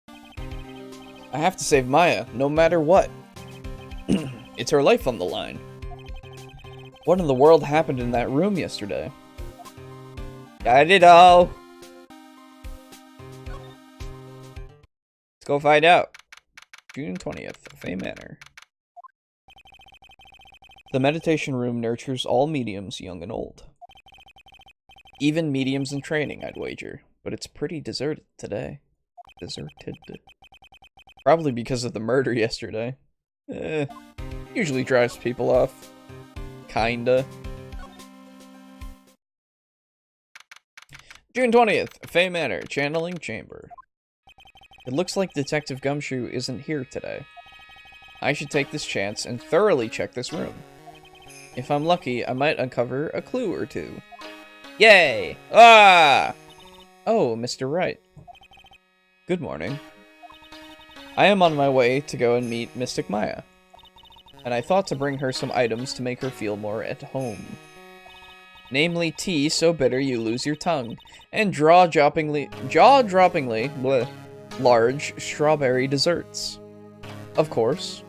I have to save Maya, no matter what. It's her life on the line. What in the world happened in that room yesterday? Got it all. Let's go find out. June 20th, Fay Manor. The meditation room nurtures all mediums, young and old. Even mediums in training, I'd wager. But it's pretty deserted today. Deserted. Probably because of the murder yesterday. Usually drives people off. Kinda. June 20th, Fay Manor, Channeling Chamber. It looks like Detective Gumshoe isn't here today. I should take this chance and thoroughly check this room. If I'm lucky, I might uncover a clue or two. Yay! Ah! Oh, Mr. Wright. Good morning. I am on my way to go and meet Mystic Maya, and I thought to bring her some items to make her feel more at home. Namely, tea so bitter you lose your tongue, and jaw-droppingly large strawberry desserts. Of course.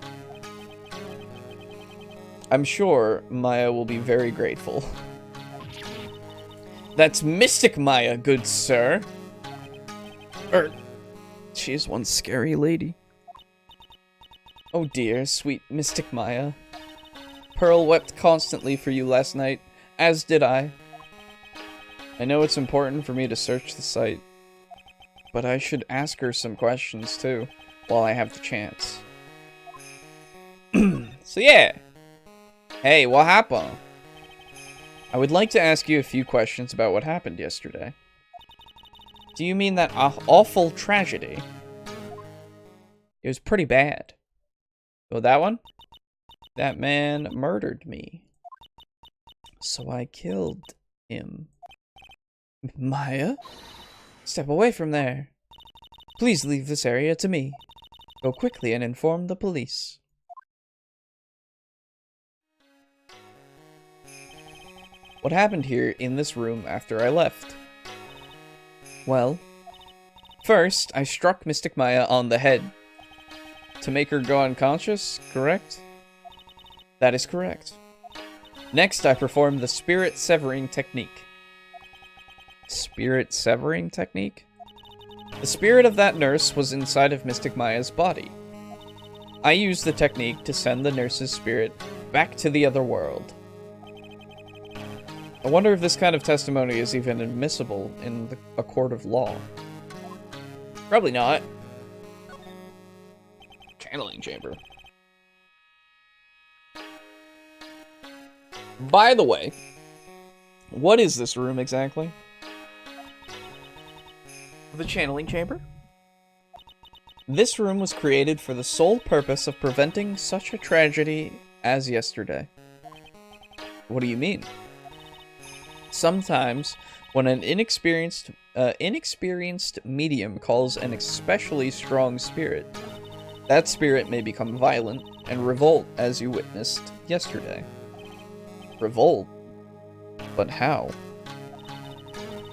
I'm sure Maya will be very grateful. That's Mystic Maya, good sir. She is one scary lady. Oh dear, sweet Mystic Maya. Pearl wept constantly for you last night, as did I. I know it's important for me to search the site, but I should ask her some questions too, while I have the chance. So yeah. Hey, what happened? I would like to ask you a few questions about what happened yesterday. Do you mean that awful tragedy? It was pretty bad. Oh, that one? That man murdered me. So I killed him. Maya? Step away from there. Please leave this area to me. Go quickly and inform the police. What happened here in this room after I left? Well, first, I struck Mystic Maya on the head. To make her go unconscious, correct? That is correct. Next, I performed the spirit severing technique. Spirit severing technique? The spirit of that nurse was inside of Mystic Maya's body. I used the technique to send the nurse's spirit back to the other world. I wonder if this kind of testimony is even admissible in a court of law. Probably not. Channeling chamber. By the way, what is this room exactly? The channeling chamber? This room was created for the sole purpose of preventing such a tragedy as yesterday. What do you mean? Sometimes, when an inexperienced medium calls an especially strong spirit, that spirit may become violent and revolt, as you witnessed yesterday. Revolt? But how?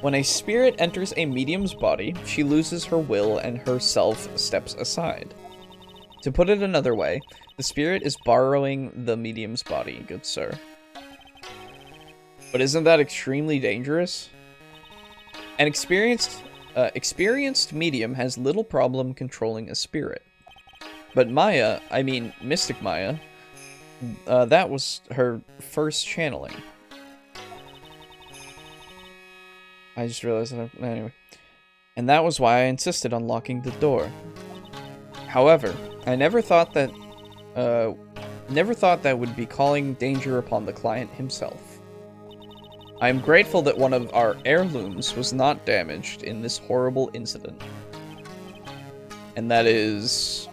When a spirit enters a medium's body, she loses her will and herself steps aside. To put it another way, the spirit is borrowing the medium's body, good sir. But isn't that extremely dangerous? An experienced medium has little problem controlling a spirit. But Maya, I mean Mystic Maya, that was her first channeling. I just realized that, anyway. And that was why I insisted on locking the door. However, I never thought that would be calling danger upon the client himself. I am grateful that one of our heirlooms was not damaged in this horrible incident. And that is...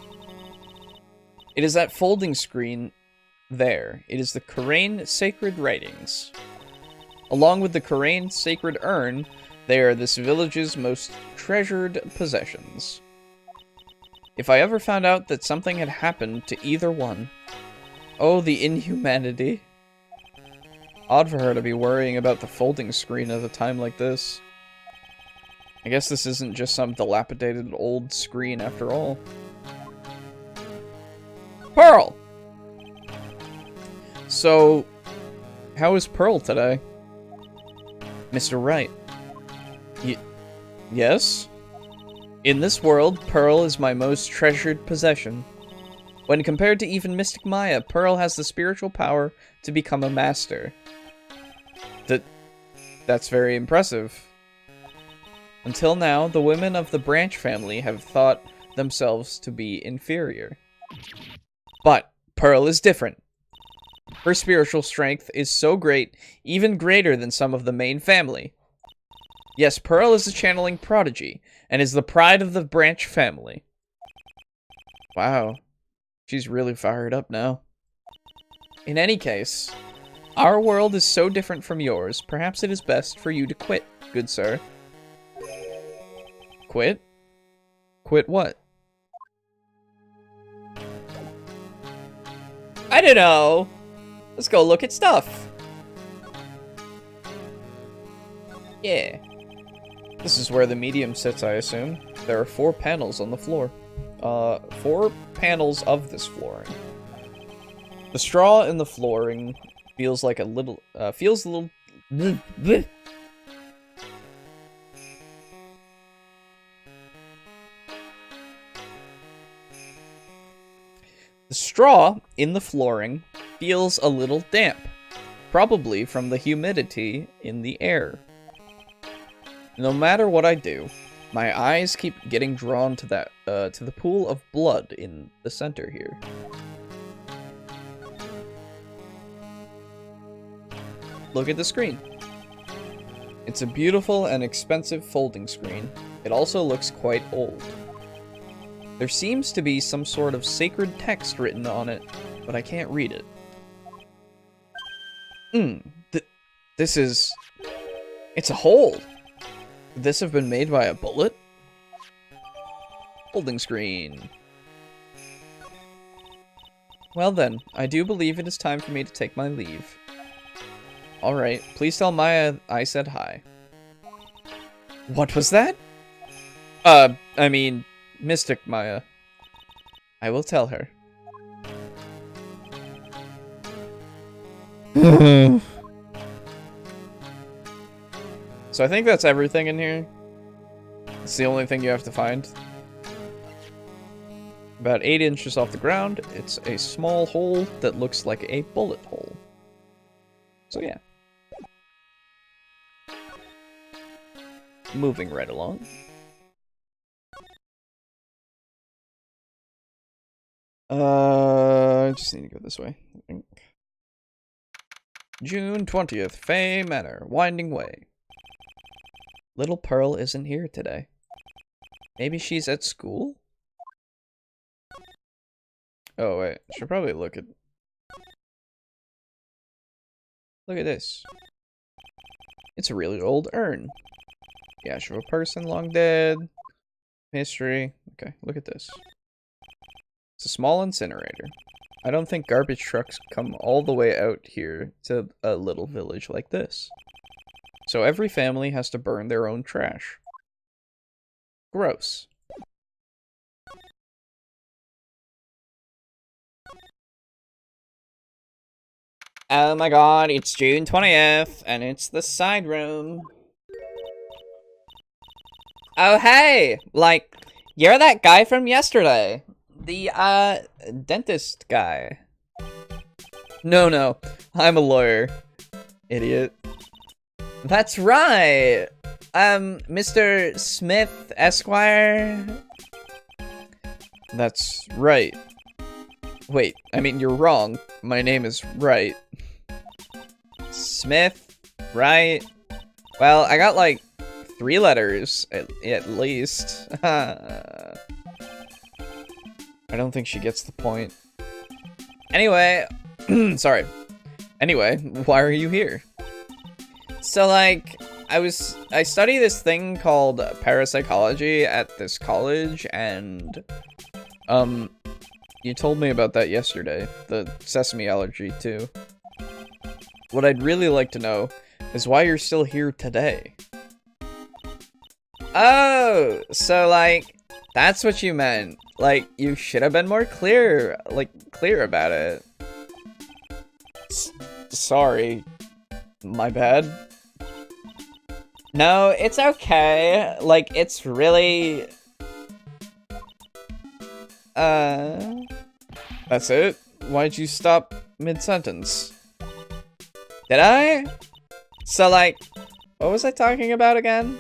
It is that folding screen there. It is the Karain Sacred Writings. Along with the Karain Sacred Urn, they are this village's most treasured possessions. If I ever found out that something had happened to either one... Oh, the inhumanity. Odd for her to be worrying about the folding screen at a time like this. I guess this isn't just some dilapidated old screen after all. Pearl! So, how is Pearl today? Mr. Wright. Yes? In this world, Pearl is my most treasured possession. When compared to even Mystic Maya, Pearl has the spiritual power to become a master. That's very impressive. Until now, the women of the Branch family have thought themselves to be inferior. But Pearl is different. Her spiritual strength is so great, even greater than some of the main family. Yes, Pearl is a channeling prodigy, and is the pride of the Branch family. Wow. She's really fired up now. In any case, our world is so different from yours, perhaps it is best for you to quit, good sir. Quit? Quit what? I don't know. Let's go look at stuff. Yeah. This is where the medium sits, I assume. There are 4 panels on the floor. 4 panels of this flooring. The straw in the flooring feels like a little, feels a little... The straw in the flooring feels a little damp, probably from the humidity in the air. No matter what I do, my eyes keep getting drawn to that, to the pool of blood in the center here. Look at the screen. It's a beautiful and expensive folding screen. It also looks quite old. There seems to be some sort of sacred text written on it, but I can't read it. This is... It's a hole! Could this have been made by a bullet? Folding screen. Well then, I do believe it is time for me to take my leave. Alright, please tell Maya I said hi. What was that? I mean, Mystic Maya. I will tell her. So I think that's everything in here. It's the only thing you have to find. About 8 inches off the ground, it's a small hole that looks like a bullet hole. So yeah. Moving right along. I just need to go this way, I think. June 20th, Fay Manor, Winding Way. Little Pearl isn't here today. Maybe she's at school? Oh wait, should probably look at... Look at this. It's a really old urn. Gash of a person long dead. History. Okay, look at this. It's a small incinerator. I don't think garbage trucks come all the way out here to a little village like this. So every family has to burn their own trash. Gross. Oh my god, it's June 20th, and it's the side room. Oh hey! Like, you're that guy from yesterday. The, dentist guy. No, I'm a lawyer. Idiot. That's right! Mr. Smith, Esquire? That's right. Wait, I mean, you're wrong. My name is Wright. Smith? Wright? Well, I got, like, 3 letters, at least. I don't think she gets the point. Anyway, sorry. Anyway, why are you here? So, like, I study this thing called parapsychology at this college, and, you told me about that yesterday. The sesame allergy, too. what I'd really like to know is why you're still here today. Oh, so like, that's what you meant. Like, you should have been more clear about it. Sorry. My bad. No, it's okay. Like, it's really... That's it? Why'd you stop mid-sentence? Did I? So, like, what was I talking about again?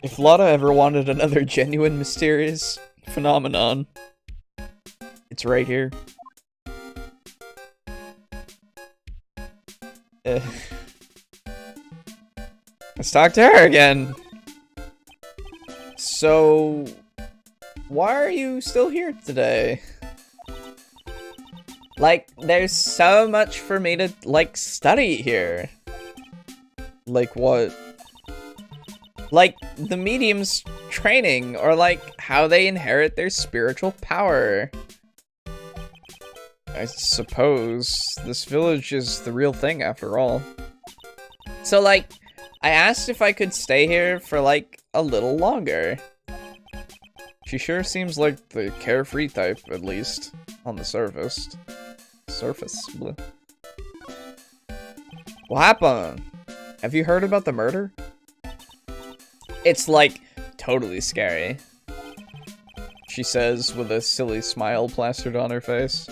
If Lotta ever wanted another genuine mysterious phenomenon, it's right here. Let's talk to her again. So, why are you still here today? Like, there's so much for me to, like, study here. Like, what? Like, the medium's training, or, like, how they inherit their spiritual power. I suppose this village is the real thing, after all. So, like, I asked if I could stay here for, like, a little longer. She sure seems like the carefree type, at least, on the surface. Bleh. What happened? Have you heard about the murder? It's, like, totally scary. She says with a silly smile plastered on her face.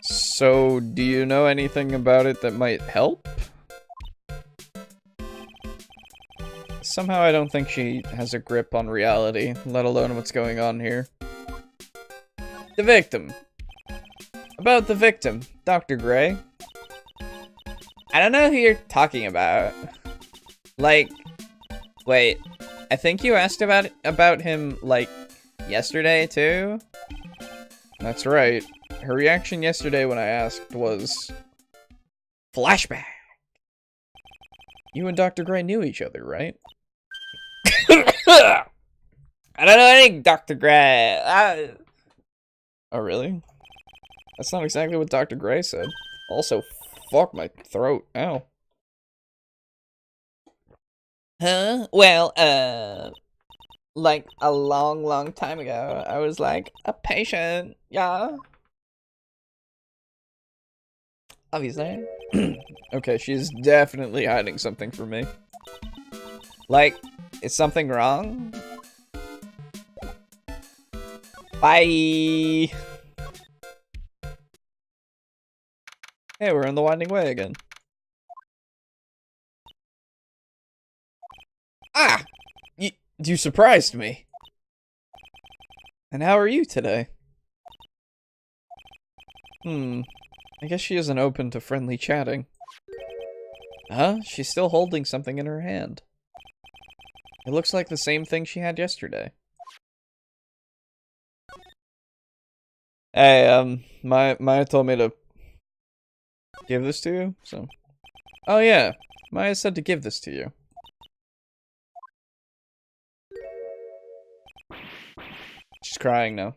So, do you know anything about it that might help? Somehow I don't think she has a grip on reality, let alone what's going on here. The victim. About the victim, Dr. Gray. I don't know who you're talking about. Like, wait, I think you asked about him, like, yesterday, too? That's right. Her reaction yesterday when I asked was... Flashback! You and Dr. Gray knew each other, right? I don't know anything, Dr. Gray. Oh, really? That's not exactly what Dr. Gray said. Also, fuck my throat. Ow. Huh? Well, like a long time ago, I was like a patient. Yeah. Obviously. Okay, she's definitely hiding something from me. Like, is something wrong? Bye! Hey, we're in the winding way again. Ah! You surprised me. And how are you today? I guess she isn't open to friendly chatting. Huh? She's still holding something in her hand. It looks like the same thing she had yesterday. Hey, Maya told me to give this to you, so... Oh yeah, Maya said to give this to you. She's crying now.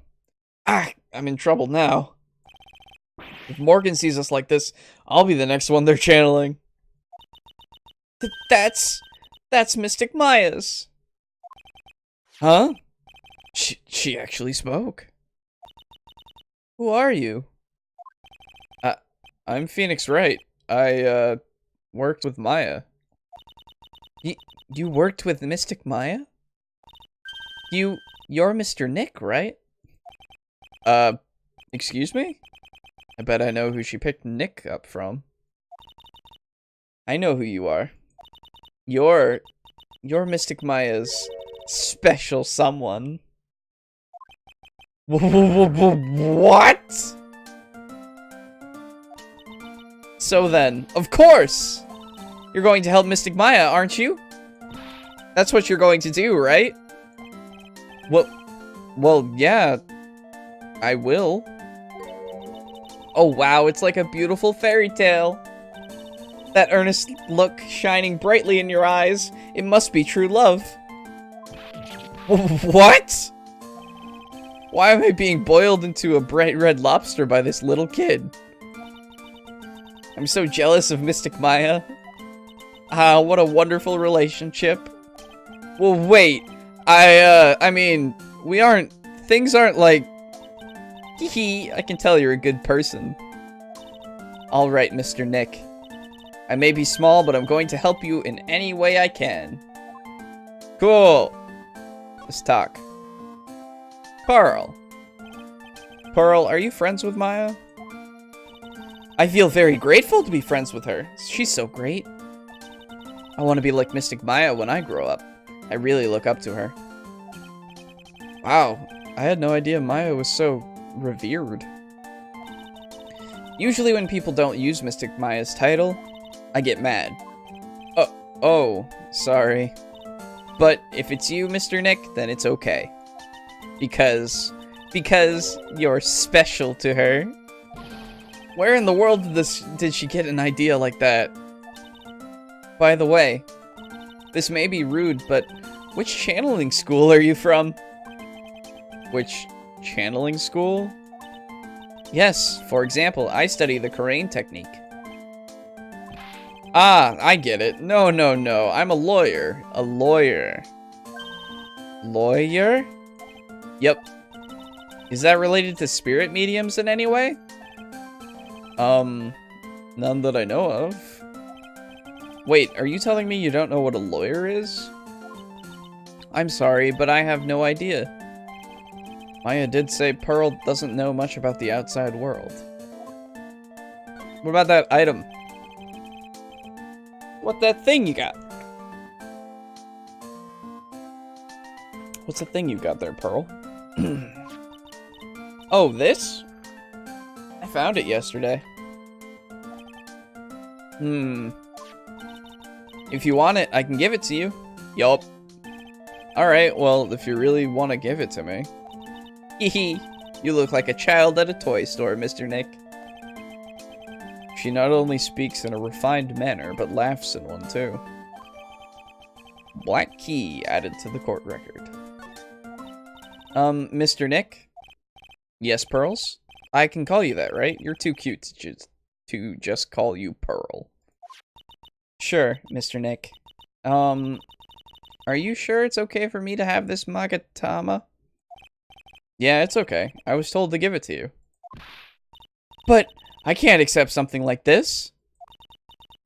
Ah, I'm in trouble now. If Morgan sees us like this, I'll be the next one they're channeling. That's Mystic Maya's. Huh? She actually spoke. Who are you? I'm Phoenix Wright. I, worked with Maya. You worked with Mystic Maya? You're Mr. Nick, right? Excuse me? I bet I know who she picked Nick up from. I know who you are. You're Mystic Maya's special someone. What? So then, of course! You're going to help Mystic Maya, aren't you? That's what you're going to do, right? Well, yeah. I will. Oh wow, it's like a beautiful fairy tale. That earnest look shining brightly in your eyes. It must be true love. What? Why am I being boiled into a bright red lobster by this little kid? I'm so jealous of Mystic Maya. Ah, what a wonderful relationship. Well, wait. I mean, things aren't like... Hee, I can tell you're a good person. Alright, Mr. Nick. I may be small, but I'm going to help you in any way I can. Cool. Let's talk. Pearl. Pearl, are you friends with Maya? I feel very grateful to be friends with her. She's so great. I want to be like Mystic Maya when I grow up. I really look up to her. Wow, I had no idea Maya was so revered. Usually when people don't use Mystic Maya's title, I get mad. Oh, sorry. But if it's you, Mr. Nick, then it's okay. Because you're special to her. Where in the world did she get an idea like that? By the way, this may be rude, but which channeling school are you from? Which channeling school? Yes, for example, I study the Karain technique. Ah, I get it. No, I'm a lawyer. A lawyer. Lawyer? Yep. Is that related to spirit mediums in any way? None that I know of. Wait, are you telling me you don't know what a lawyer is? I'm sorry, but I have no idea. Maya did say Pearl doesn't know much about the outside world. What about that item? What that thing you got? What's the thing you got there, Pearl? Oh, this? I found it yesterday. If you want it, I can give it to you. Yup. Alright, well, if you really want to give it to me. Hehe. You look like a child at a toy store, Mr. Nick. She not only speaks in a refined manner, but laughs in one too. Black key added to the court record. Mr. Nick? Yes, Pearls? I can call you that, right? You're too cute to just call you Pearl. Sure, Mr. Nick. Are you sure it's okay for me to have this Magatama? Yeah, it's okay. I was told to give it to you. But I can't accept something like this.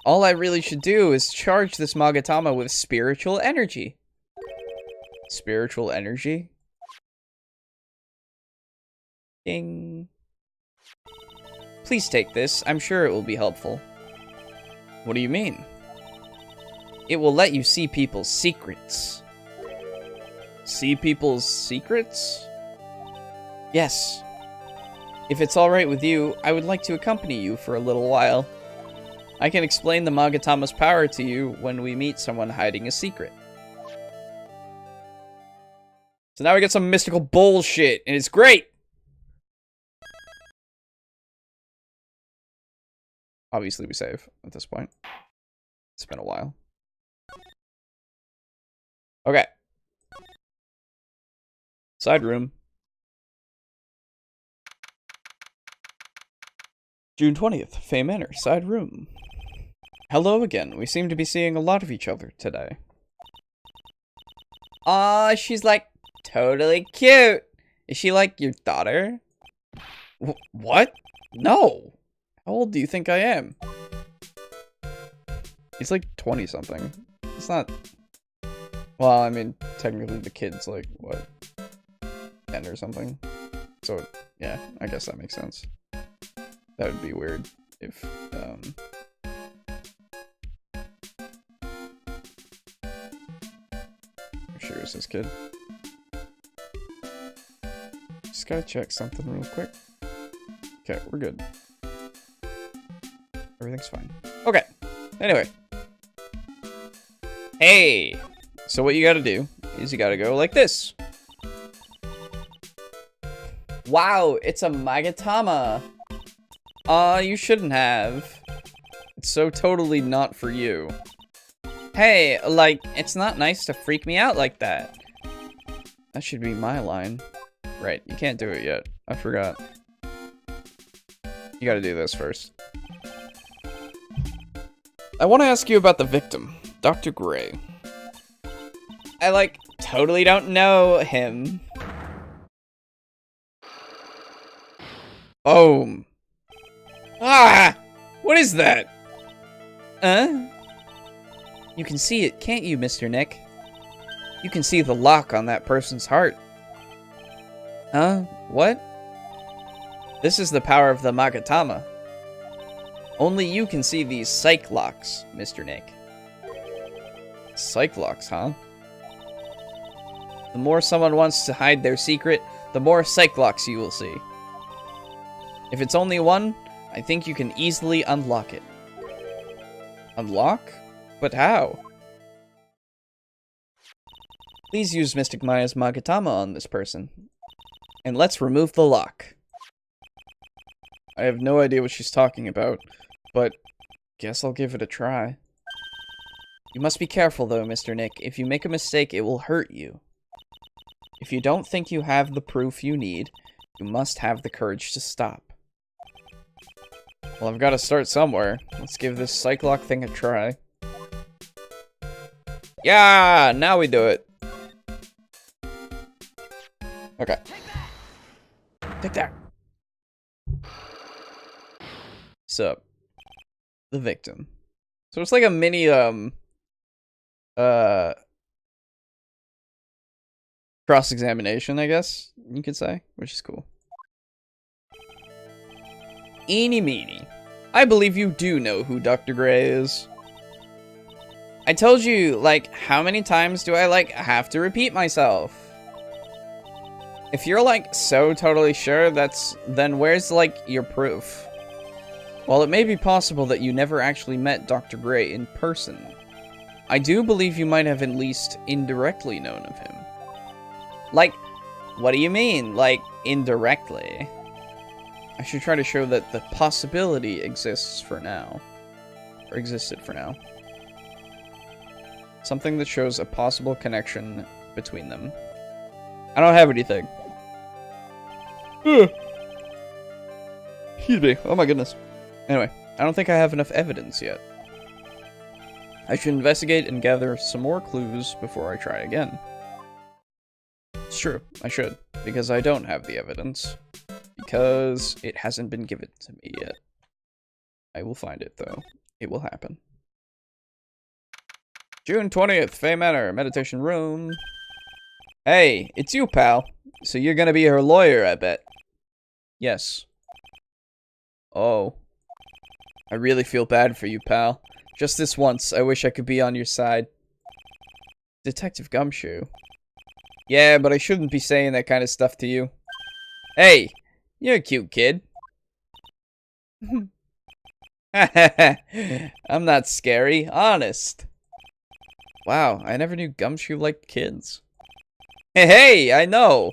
All I really should do is charge this Magatama with spiritual energy. Spiritual energy? Ding. Please take this. I'm sure it will be helpful. What do you mean? It will let you see people's secrets. See people's secrets? Yes. If it's alright with you, I would like to accompany you for a little while. I can explain the Magatama's power to you when we meet someone hiding a secret. So now we get some mystical bullshit, and it's great! Obviously we save at this point. It's been a while. Okay. Side room. June 20th, Fay Manor, side room. Hello again. We seem to be seeing a lot of each other today. Aw, she's like totally cute. Is she like your daughter? What? No. How old do you think I am? He's like 20 something. It's not... Well, I mean, technically the kid's like, what? 10 or something. So, yeah, I guess that makes sense. That would be weird if, I'm sure it's this kid. Just gotta check something real quick. Okay, we're good. Everything's fine. Okay. Anyway. Hey! So what you gotta do is you gotta go like this. Wow, it's a Magatama! You shouldn't have. It's so totally not for you. Hey, like, it's not nice to freak me out like that. That should be my line. Right, you can't do it yet. I forgot. You gotta do this first. I want to ask you about the victim, Dr. Gray. I, like, totally don't know him. Oh. Ah! What is that? You can see it, can't you, Mr. Nick? You can see the lock on that person's heart. What? This is the power of the Magatama. Only you can see these psych locks, Mr. Nick. Psych locks, huh? The more someone wants to hide their secret, the more psych locks you will see. If it's only one, I think you can easily unlock it. Unlock? But how? Please use Mystic Maya's Magatama on this person. And let's remove the lock. I have no idea what she's talking about, but guess I'll give it a try. You must be careful though, Mr. Nick. If you make a mistake, it will hurt you. If you don't think you have the proof you need, you must have the courage to stop. Well, I've got to start somewhere. Let's give this psych lock thing a try. Yeah, now we do it. Okay. Take that. So, the victim. So it's like a mini, cross-examination, I guess you could say, which is cool. Eeny meeny. I believe you do know who Dr. Gray is. I told you, like, how many times do I, like, have to repeat myself? If you're, like, so totally sure, then where's, like, your proof? While it may be possible that you never actually met Dr. Gray in person, I do believe you might have at least indirectly known of him. Like, what do you mean, like, indirectly? I should try to show that the possibility exists for now. Or existed for now. Something that shows a possible connection between them. I don't have anything. Excuse me. Oh my goodness. Anyway, I don't think I have enough evidence yet. I should investigate and gather some more clues before I try again. It's true, I should, because I don't have the evidence. Because it hasn't been given to me yet. I will find it, though. It will happen. June 20th, Fay Manor, meditation room. Hey, it's you, pal. So you're gonna be her lawyer, I bet. Yes. Oh. I really feel bad for you, pal. Just this once, I wish I could be on your side. Detective Gumshoe. Yeah, but I shouldn't be saying that kind of stuff to you. Hey, you're a cute kid. I'm not scary, honest. Wow, I never knew Gumshoe liked kids. Hey, I know.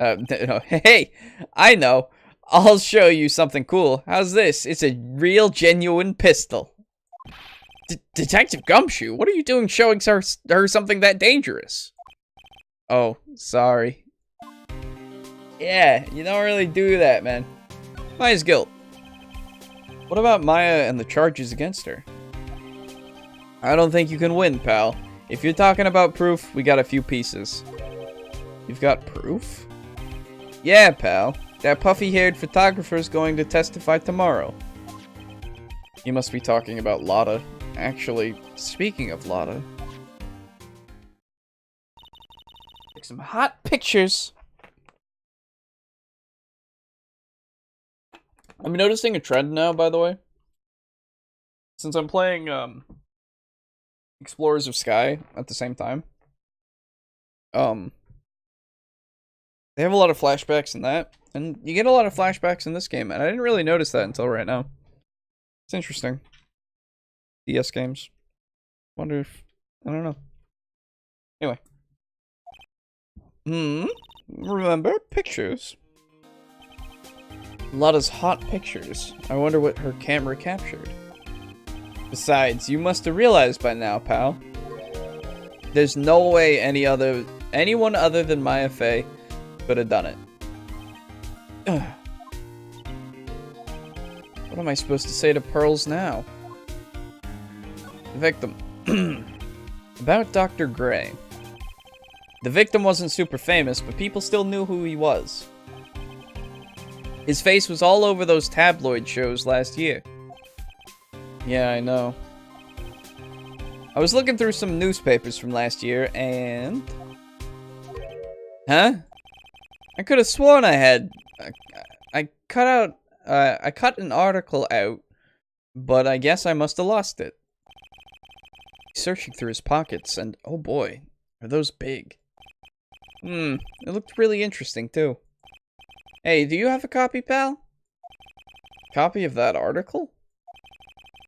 No, hey, I know. I'll show you something cool. How's this? It's a real, genuine pistol. Detective Gumshoe, what are you doing showing her something that dangerous? Oh, sorry. Yeah, you don't really do that, man. Maya's guilt. What about Maya and the charges against her? I don't think you can win, pal. If you're talking about proof, we got a few pieces. You've got proof? Yeah, pal. That puffy-haired photographer's going to testify tomorrow. You must be talking about Lotta. Actually, speaking of Lotta. Take some hot pictures. I'm noticing a trend now, by the way. Since I'm playing, Explorers of Sky at the same time. They have a lot of flashbacks in that. And you get a lot of flashbacks in this game, and I didn't really notice that until right now. It's interesting. DS games. Wonder if... I don't know. Anyway. Remember? Pictures. Lotta's hot pictures. I wonder what her camera captured. Besides, you must have realized by now, pal. There's no way anyone other than Maya Fey could have done it. Ugh. What am I supposed to say to Pearls now? Victim. About Dr. Gray. The victim wasn't super famous, but people still knew who he was. His face was all over those tabloid shows last year. Yeah, I know. I was looking through some newspapers from last year, and... Huh? I could have sworn I had... I cut an article out, but I guess I must have lost it. Searching through his pockets, and oh boy, are those big. It looked really interesting, too. Hey, do you have a copy, pal? Copy of that article?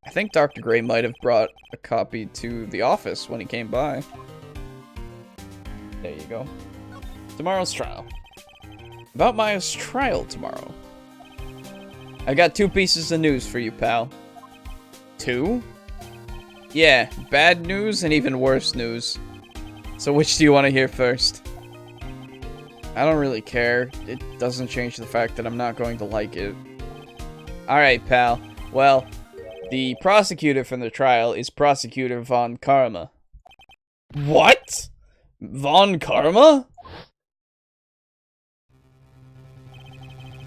I think Dr. Gray might have brought a copy to the office when he came by. There you go. Tomorrow's trial. About Maya's trial tomorrow. I got 2 pieces of news for you, pal. 2? Yeah, bad news and even worse news. So which do you want to hear first? I don't really care. It doesn't change the fact that I'm not going to like it. Alright, pal. Well, the prosecutor from the trial is Prosecutor Von Karma. What? Von Karma?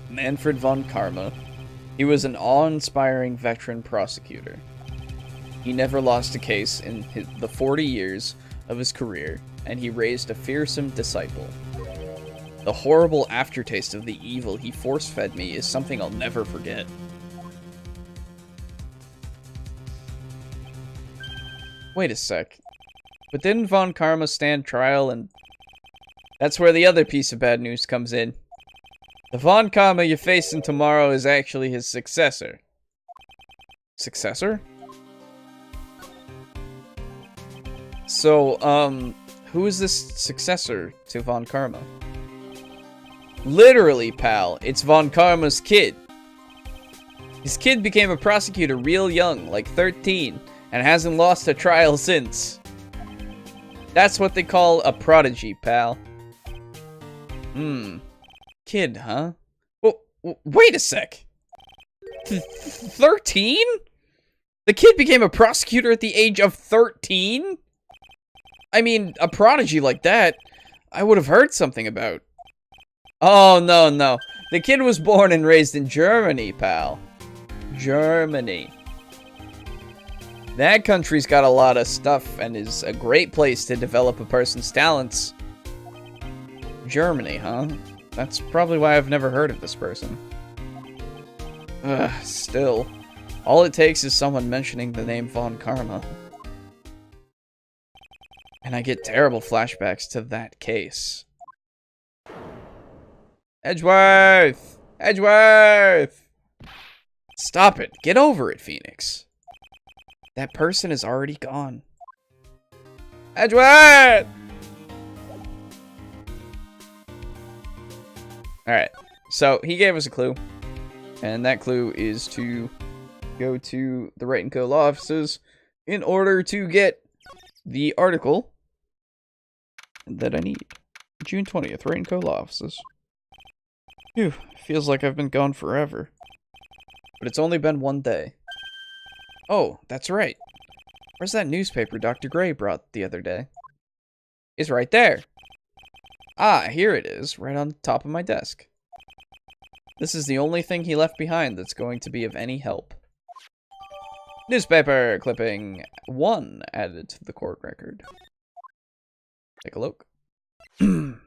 Manfred Von Karma. He was an awe-inspiring veteran prosecutor. He never lost a case in the 40 years of his career, and he raised a fearsome disciple. The horrible aftertaste of the evil he force-fed me is something I'll never forget. Wait a sec. But didn't Von Karma stand trial and... That's where the other piece of bad news comes in. The Von Karma you're facing tomorrow is actually his successor. Successor? So, who is this successor to Von Karma? Literally, pal, it's Von Karma's kid. His kid became a prosecutor real young, like 13, and hasn't lost a trial since. That's what they call a prodigy, pal. Kid, huh? Well, wait a sec. 13? The kid became a prosecutor at the age of 13? I mean, a prodigy like that, I would have heard something about. Oh, no. The kid was born and raised in Germany, pal. Germany. That country's got a lot of stuff and is a great place to develop a person's talents. Germany, huh? That's probably why I've never heard of this person. Still. All it takes is someone mentioning the name Von Karma. And I get terrible flashbacks to that case. Edgeworth! Edgeworth! Stop it. Get over it, Phoenix. That person is already gone. Edgeworth! Alright, so he gave us a clue. And that clue is to go to the Wright & Co. law offices in order to get the article that I need. June 20th, Wright & Co. law offices. Phew, feels like I've been gone forever. But it's only been 1 day. Oh, that's right. Where's that newspaper Dr. Gray brought the other day? It's right there. Ah, here it is, right on the top of my desk. This is the only thing he left behind that's going to be of any help. Newspaper clipping 1 added to the court record. Take a look. 1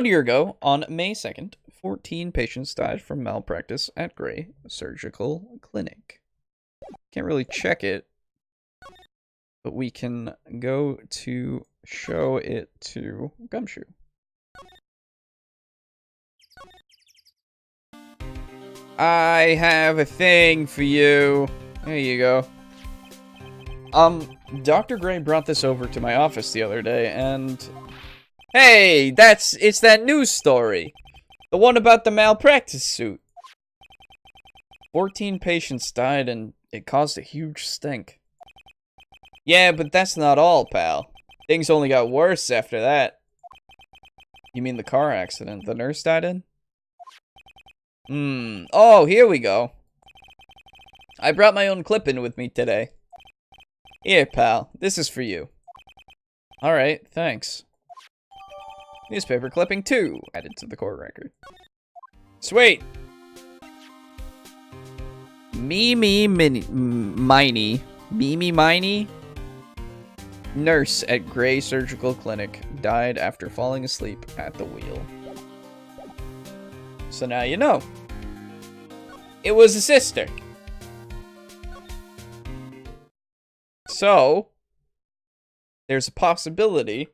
year ago, on May 2nd, 14 patients died from malpractice at Gray Surgical Clinic. Can't really check it, but we can go to show it to Gumshoe. I have a thing for you. There you go. Dr. Gray brought this over to my office the other day, and... Hey, it's that news story. The one about the malpractice suit. 14 patients died, and it caused a huge stink. Yeah, but that's not all, pal. Things only got worse after that. You mean the car accident the nurse died in? Oh, here we go. I brought my own clip-in with me today. Here, pal. This is for you. Alright, thanks. Newspaper clipping 2 added to the court record. Sweet! Mimi Miney, nurse at Gray Surgical Clinic, died after falling asleep at the wheel. So now you know. It was a sister. So, there's a possibility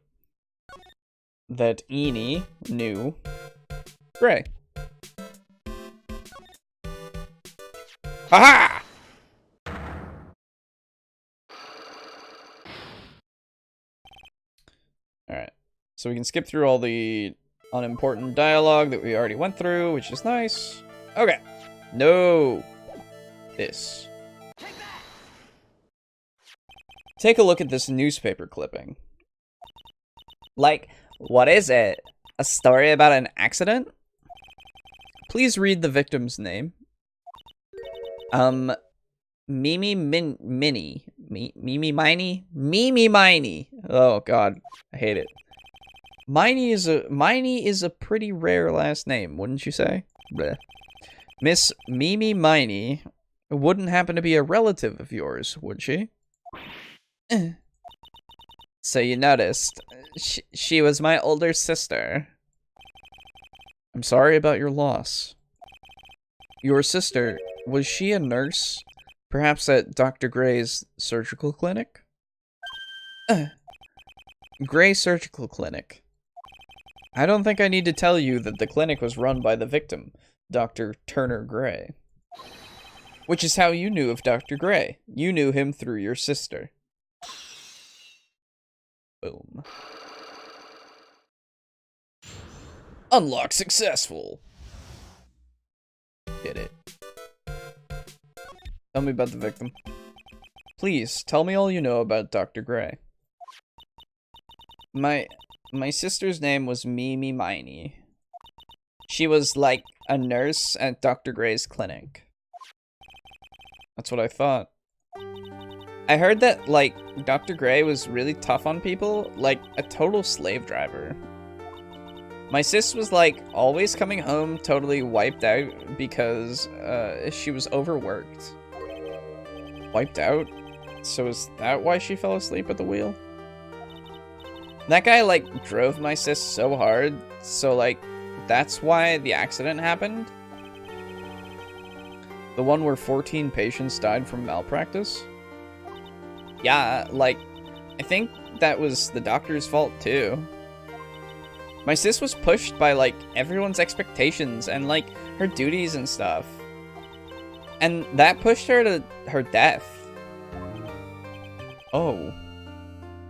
that Eni knew Gray. Haha! Alright, so we can skip through all the unimportant dialogue that we already went through, which is nice. Okay. No. This. Take a look at this newspaper clipping. Like, what is it? A story about an accident? Please read the victim's name. Mimi Miney. Mimi Miney. Oh god, I hate it. Miney is a pretty rare last name, wouldn't you say? Bleh. Miss Mimi Miney wouldn't happen to be a relative of yours, would she? So you noticed. She was my older sister. I'm sorry about your loss. Your sister, was she a nurse? Perhaps at Dr. Gray's surgical clinic? Gray Surgical Clinic. I don't think I need to tell you that the clinic was run by the victim, Dr. Turner Gray. Which is how you knew of Dr. Gray. You knew him through your sister. Boom. Unlock successful. Did it. Tell me about the victim. Please, tell me all you know about Dr. Gray. My sister's name was Mimi Miney. She was like a nurse at Dr. Gray's clinic. That's what I thought. I heard that, like, Dr. Gray was really tough on people, like a total slave driver. My sis was, like, always coming home totally wiped out because she was overworked. Wiped out? So is that why she fell asleep at the wheel? That guy, like, drove my sis so hard, so, like, that's why the accident happened? The one where 14 patients died from malpractice? Yeah, like, I think that was the doctor's fault, too. My sis was pushed by, like, everyone's expectations and, like, her duties and stuff. And that pushed her to her death. Oh.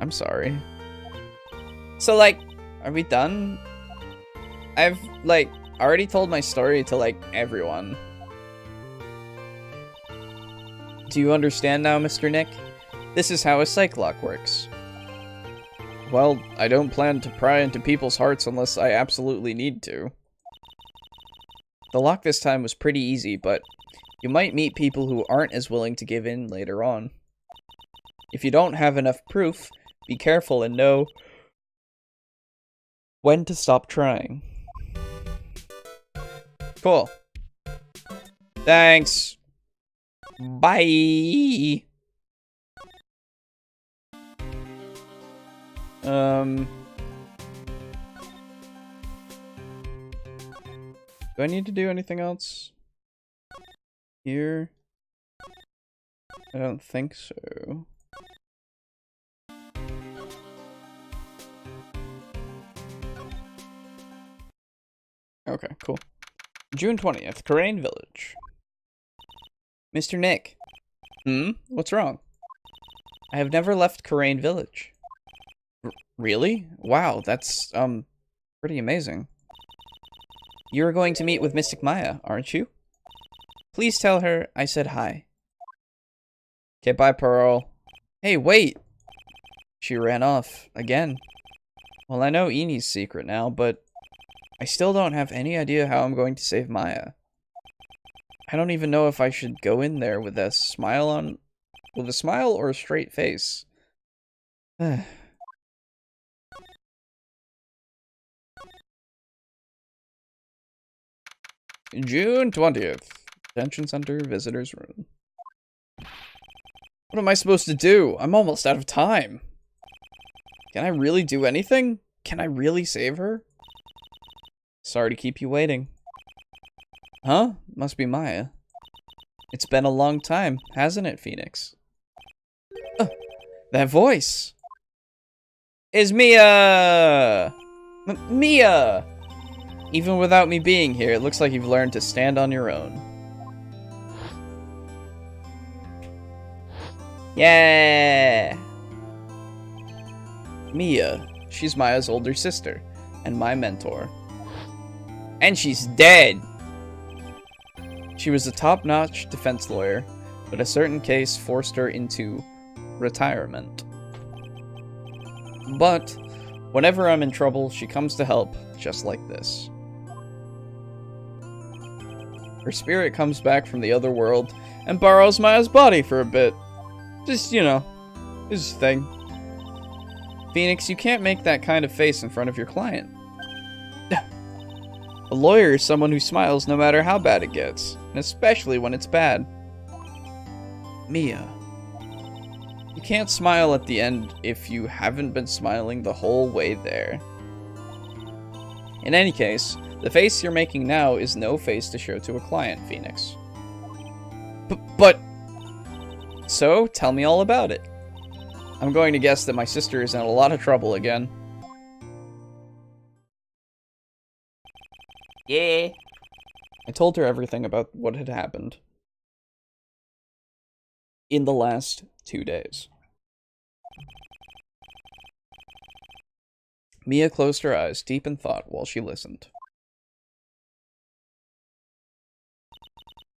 I'm sorry. So, like, are we done? I've, like, already told my story to, like, everyone. Do you understand now, Mr. Nick? This is how a psych lock works. Well, I don't plan to pry into people's hearts unless I absolutely need to. The lock this time was pretty easy, but you might meet people who aren't as willing to give in later on. If you don't have enough proof, be careful and know when to stop trying. Cool. Thanks. Bye. Do I need to do anything else here? I don't think so. Okay, cool. June 20th, Crane Village. Mr. Nick. What's wrong? I have never left Crane Village. Really? Wow, that's, pretty amazing. You're going to meet with Mystic Maya, aren't you? Please tell her I said hi. Okay, bye, Pearl. Hey, wait! She ran off, again. Well, I know Eni's secret now, but I still don't have any idea how I'm going to save Maya. I don't even know if I should go in there with a smile on With a smile or a straight face? June 20th. Detention Center Visitor's Room. What am I supposed to do? I'm almost out of time. Can I really do anything? Can I really save her? Sorry to keep you waiting. Huh? Must be Maya. It's been a long time, hasn't it, Phoenix? That voice! Is Mia! Mia! Even without me being here, it looks like you've learned to stand on your own. Yeah! Mia. She's Maya's older sister, and my mentor. And she's dead! She was a top-notch defense lawyer, but a certain case forced her into retirement. But whenever I'm in trouble, she comes to help, just like this. Her spirit comes back from the other world and borrows Maya's body for a bit. Just, you know, his thing. Phoenix, you can't make that kind of face in front of your client. A lawyer is someone who smiles no matter how bad it gets, and especially when it's bad. Mia. You can't smile at the end if you haven't been smiling the whole way there. In any case, the face you're making now is no face to show to a client, Phoenix. But... So, tell me all about it. I'm going to guess that my sister is in a lot of trouble again. Yeah. I told her everything about what had happened in the last 2 days. Mia closed her eyes, deep in thought, while she listened.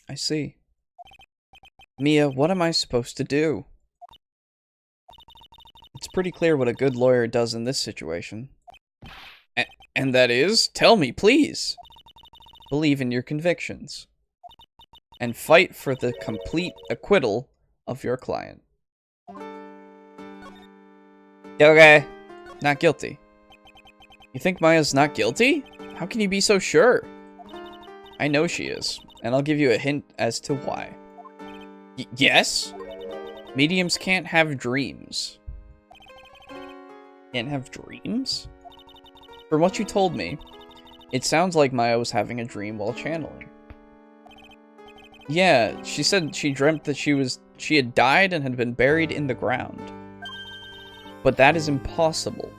I see. Mia, what am I supposed to do? It's pretty clear what a good lawyer does in this situation. And that is? Tell me, please! Believe in your convictions. And fight for the complete acquittal of your client. Okay. Not guilty. You think Maya's not guilty? How can you be so sure? I know she is, and I'll give you a hint as to why. Yes? Mediums can't have dreams. Can't have dreams? From what you told me, it sounds like Maya was having a dream while channeling. Yeah, she said she dreamt that she had died and had been buried in the ground. But that is impossible.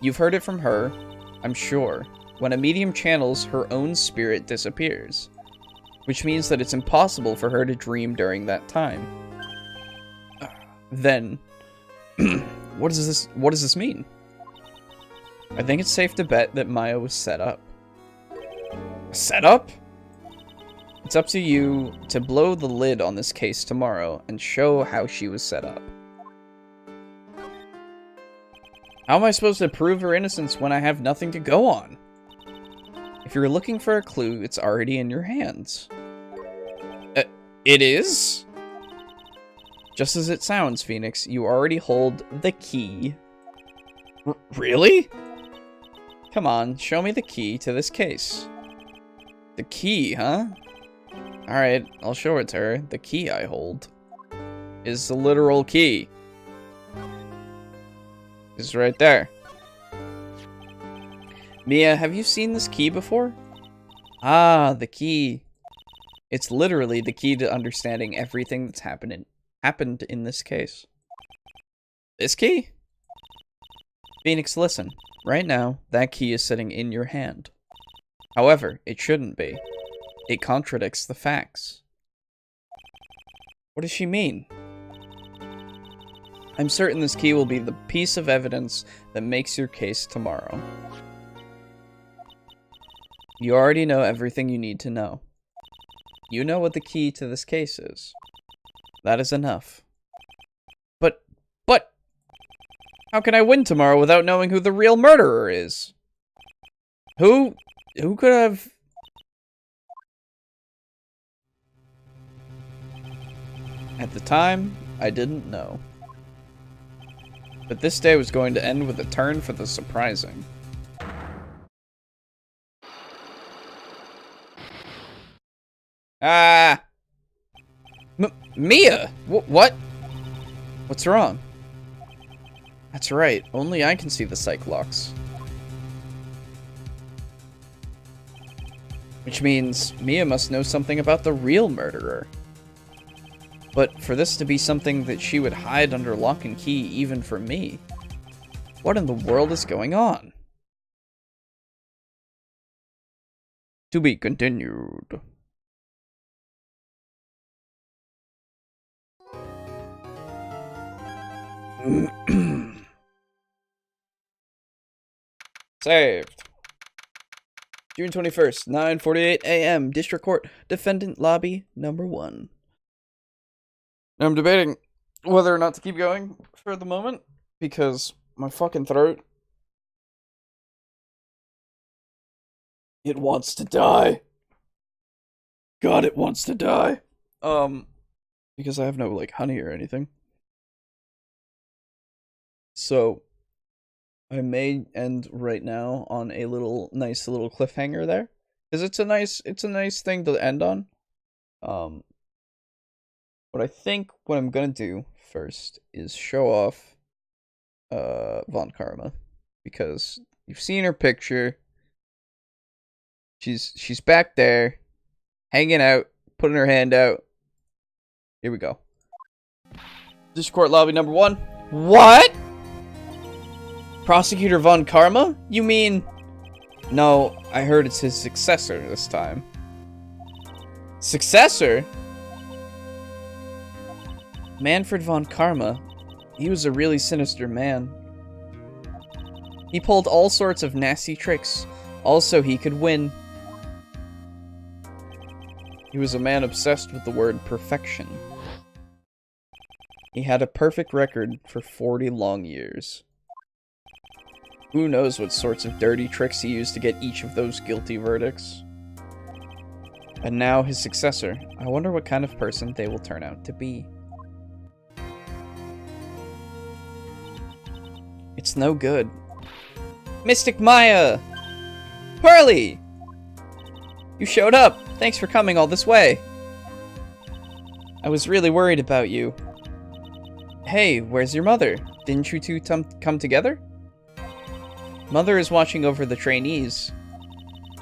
You've heard it from her, I'm sure. When a medium channels, her own spirit disappears. Which means that it's impossible for her to dream during that time. Then, what does this mean? I think it's safe to bet that Maya was set up. Set up? It's up to you to blow the lid on this case tomorrow and show how she was set up. How am I supposed to prove her innocence when I have nothing to go on? If you're looking for a clue, it's already in your hands. It is? Just as it sounds, Phoenix, you already hold the key. Really? Come on, show me the key to this case. The key, huh? Alright, I'll show it to her. The key I hold is the literal key. It's right there. Mia, have you seen this key before? Ah, the key. It's literally the key to understanding everything that's happened in this case. This key? Phoenix, listen. Right now, that key is sitting in your hand. However, it shouldn't be. It contradicts the facts. What does she mean? I'm certain this key will be the piece of evidence that makes your case tomorrow. You already know everything you need to know. You know what the key to this case is. That is enough. But, how can I win tomorrow without knowing who the real murderer is? Who could have... At the time, I didn't know. But this day was going to end with a turn for the surprising. Ah! Mia! What? What's wrong? That's right, only I can see the psych locks. Which means Mia must know something about the real murderer. But for this to be something that she would hide under lock and key even from me, what in the world is going on? To be continued. Saved. June 21st, 9:48 a.m. District Court, Defendant Lobby Number 1. I'm debating whether or not to keep going for the moment, because my fucking throat, it wants to die. God, it wants to die. Because I have no, like, honey or anything. So, I may end right now on a nice little cliffhanger there. Because it's a nice thing to end on. But I think what I'm gonna do first is show off Von Karma, because you've seen her picture. She's back there, hanging out, putting her hand out. Here we go. District Court Lobby Number 1. What? Prosecutor Von Karma? You mean? No, I heard it's his successor this time. Successor? Manfred Von Karma, he was a really sinister man. He pulled all sorts of nasty tricks. Also, he could win. He was a man obsessed with the word perfection. He had a perfect record for 40 long years. Who knows what sorts of dirty tricks he used to get each of those guilty verdicts. And now his successor. I wonder what kind of person they will turn out to be. It's no good. Mystic Maya! Pearly! You showed up! Thanks for coming all this way. I was really worried about you. Hey, where's your mother? Didn't you two come together? Mother is watching over the trainees.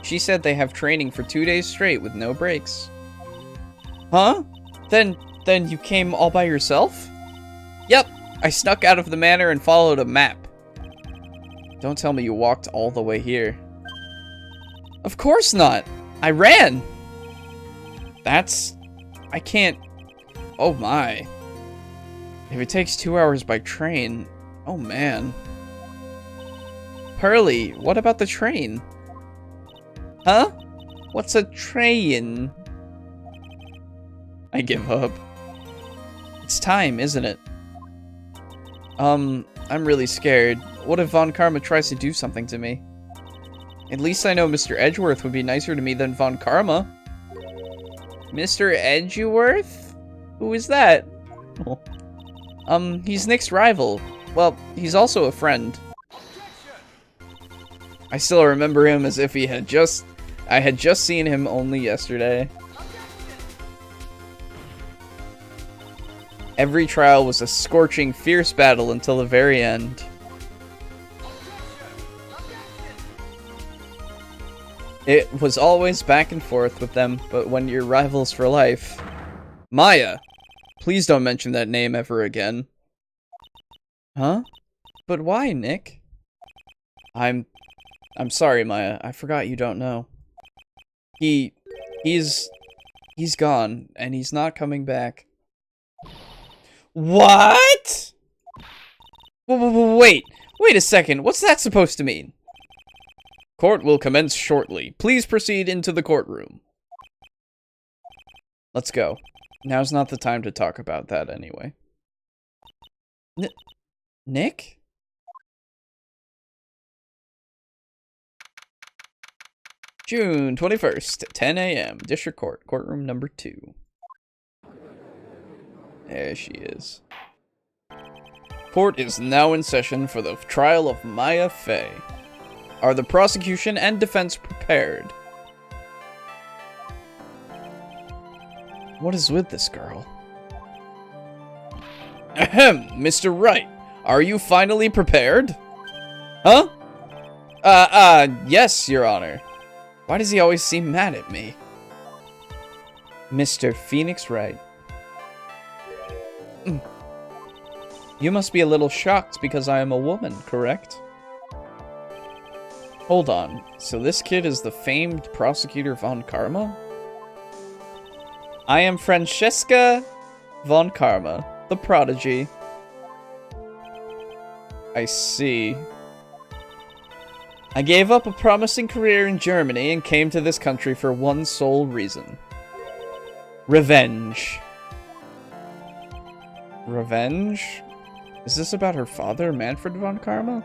She said they have training for 2 days straight with no breaks. Huh? Then you came all by yourself? Yep, I snuck out of the manor and followed a map. Don't tell me you walked all the way here. Of course not! I ran! I can't... Oh my. If it takes 2 hours by train... Oh man. Pearly, what about the train? Huh? What's a train? I give up. It's time, isn't it? I'm really scared. What if Von Karma tries to do something to me? At least I know Mr. Edgeworth would be nicer to me than Von Karma. Mr. Edgeworth? Who is that? He's Nick's rival. Well, he's also a friend. I still remember him as if I had just seen him only yesterday. Every trial was a scorching, fierce battle until the very end. It was always back and forth with them, but when you're rivals for life... Maya! Please don't mention that name ever again. Huh? But why, Nick? I'm sorry, Maya. I forgot you don't know. He's gone, and he's not coming back. What? Wait a second. What's that supposed to mean? Court will commence shortly. Please proceed into the courtroom. Let's go. Now's not the time to talk about that anyway. Nick? June 21st, 10 a.m. District Court, courtroom number 2. There she is. Court is now in session for the trial of Maya Fey. Are the prosecution and defense prepared? What is with this girl? Ahem, Mr. Wright, are you finally prepared? Huh? Yes, Your Honor. Why does he always seem mad at me? Mr. Phoenix Wright. You must be a little shocked because I am a woman, correct? Hold on, so this kid is the famed prosecutor von Karma? I am Francesca von Karma, the prodigy. I see. I gave up a promising career in Germany and came to this country for one sole reason. Revenge. Revenge? Is this about her father, Manfred von Karma?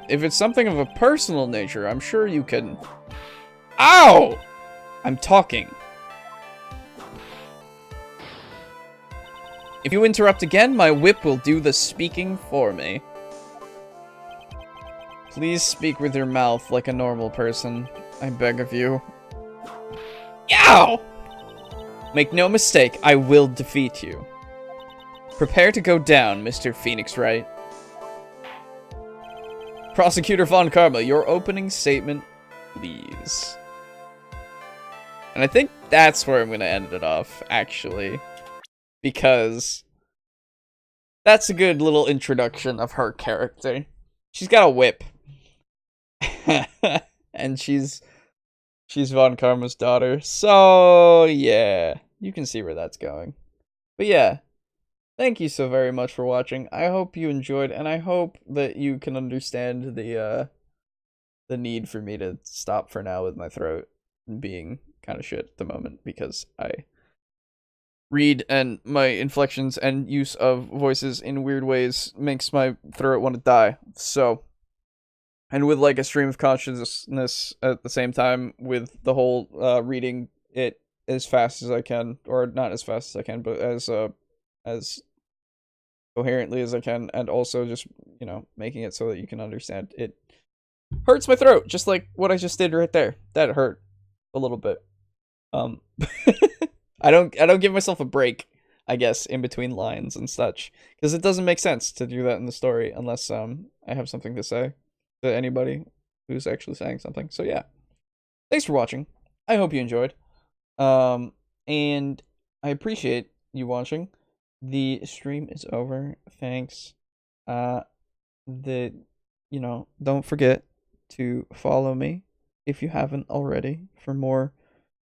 If it's something of a personal nature, I'm sure you can... Ow! I'm talking. If you interrupt again, my whip will do the speaking for me. Please speak with your mouth like a normal person. I beg of you. Yow! Make no mistake, I will defeat you. Prepare to go down, Mr. Phoenix Wright. Prosecutor von Karma, your opening statement, please. And I think that's where I'm going to end it off, actually. Because that's a good little introduction of her character. She's got a whip. And she's Von Karma's daughter. So, yeah. You can see where that's going. But yeah. Thank you so very much for watching. I hope you enjoyed, and I hope that you can understand the need for me to stop for now with my throat being kind of shit at the moment, because I read and my inflections and use of voices in weird ways makes my throat want to die. So, and with like a stream of consciousness at the same time with the whole reading it as fast as I can, or not as fast as I can, but as coherently as I can, and also just, you know, making it so that you can understand. It hurts my throat, just like what I just did right there. That hurt a little bit. I don't give myself a break, I guess, in between lines and such, because it doesn't make sense to do that in the story unless I have something to say to anybody who's actually saying something. So yeah, thanks for watching. I hope you enjoyed, and I appreciate you watching. The stream is over. Thanks. Don't forget to follow me if you haven't already for more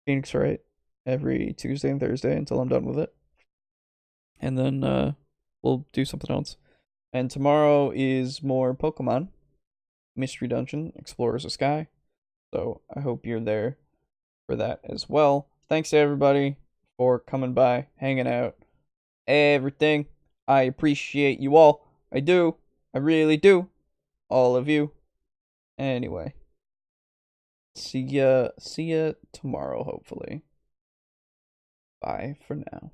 Phoenix Wright every Tuesday and Thursday until I'm done with it. And then we'll do something else. And tomorrow is more Pokemon Mystery Dungeon, Explorers of Sky. So I hope you're there for that as well. Thanks to everybody for coming by, hanging out, everything. I appreciate you all. I do. I really do. All of you. Anyway. See ya tomorrow, hopefully. Bye for now.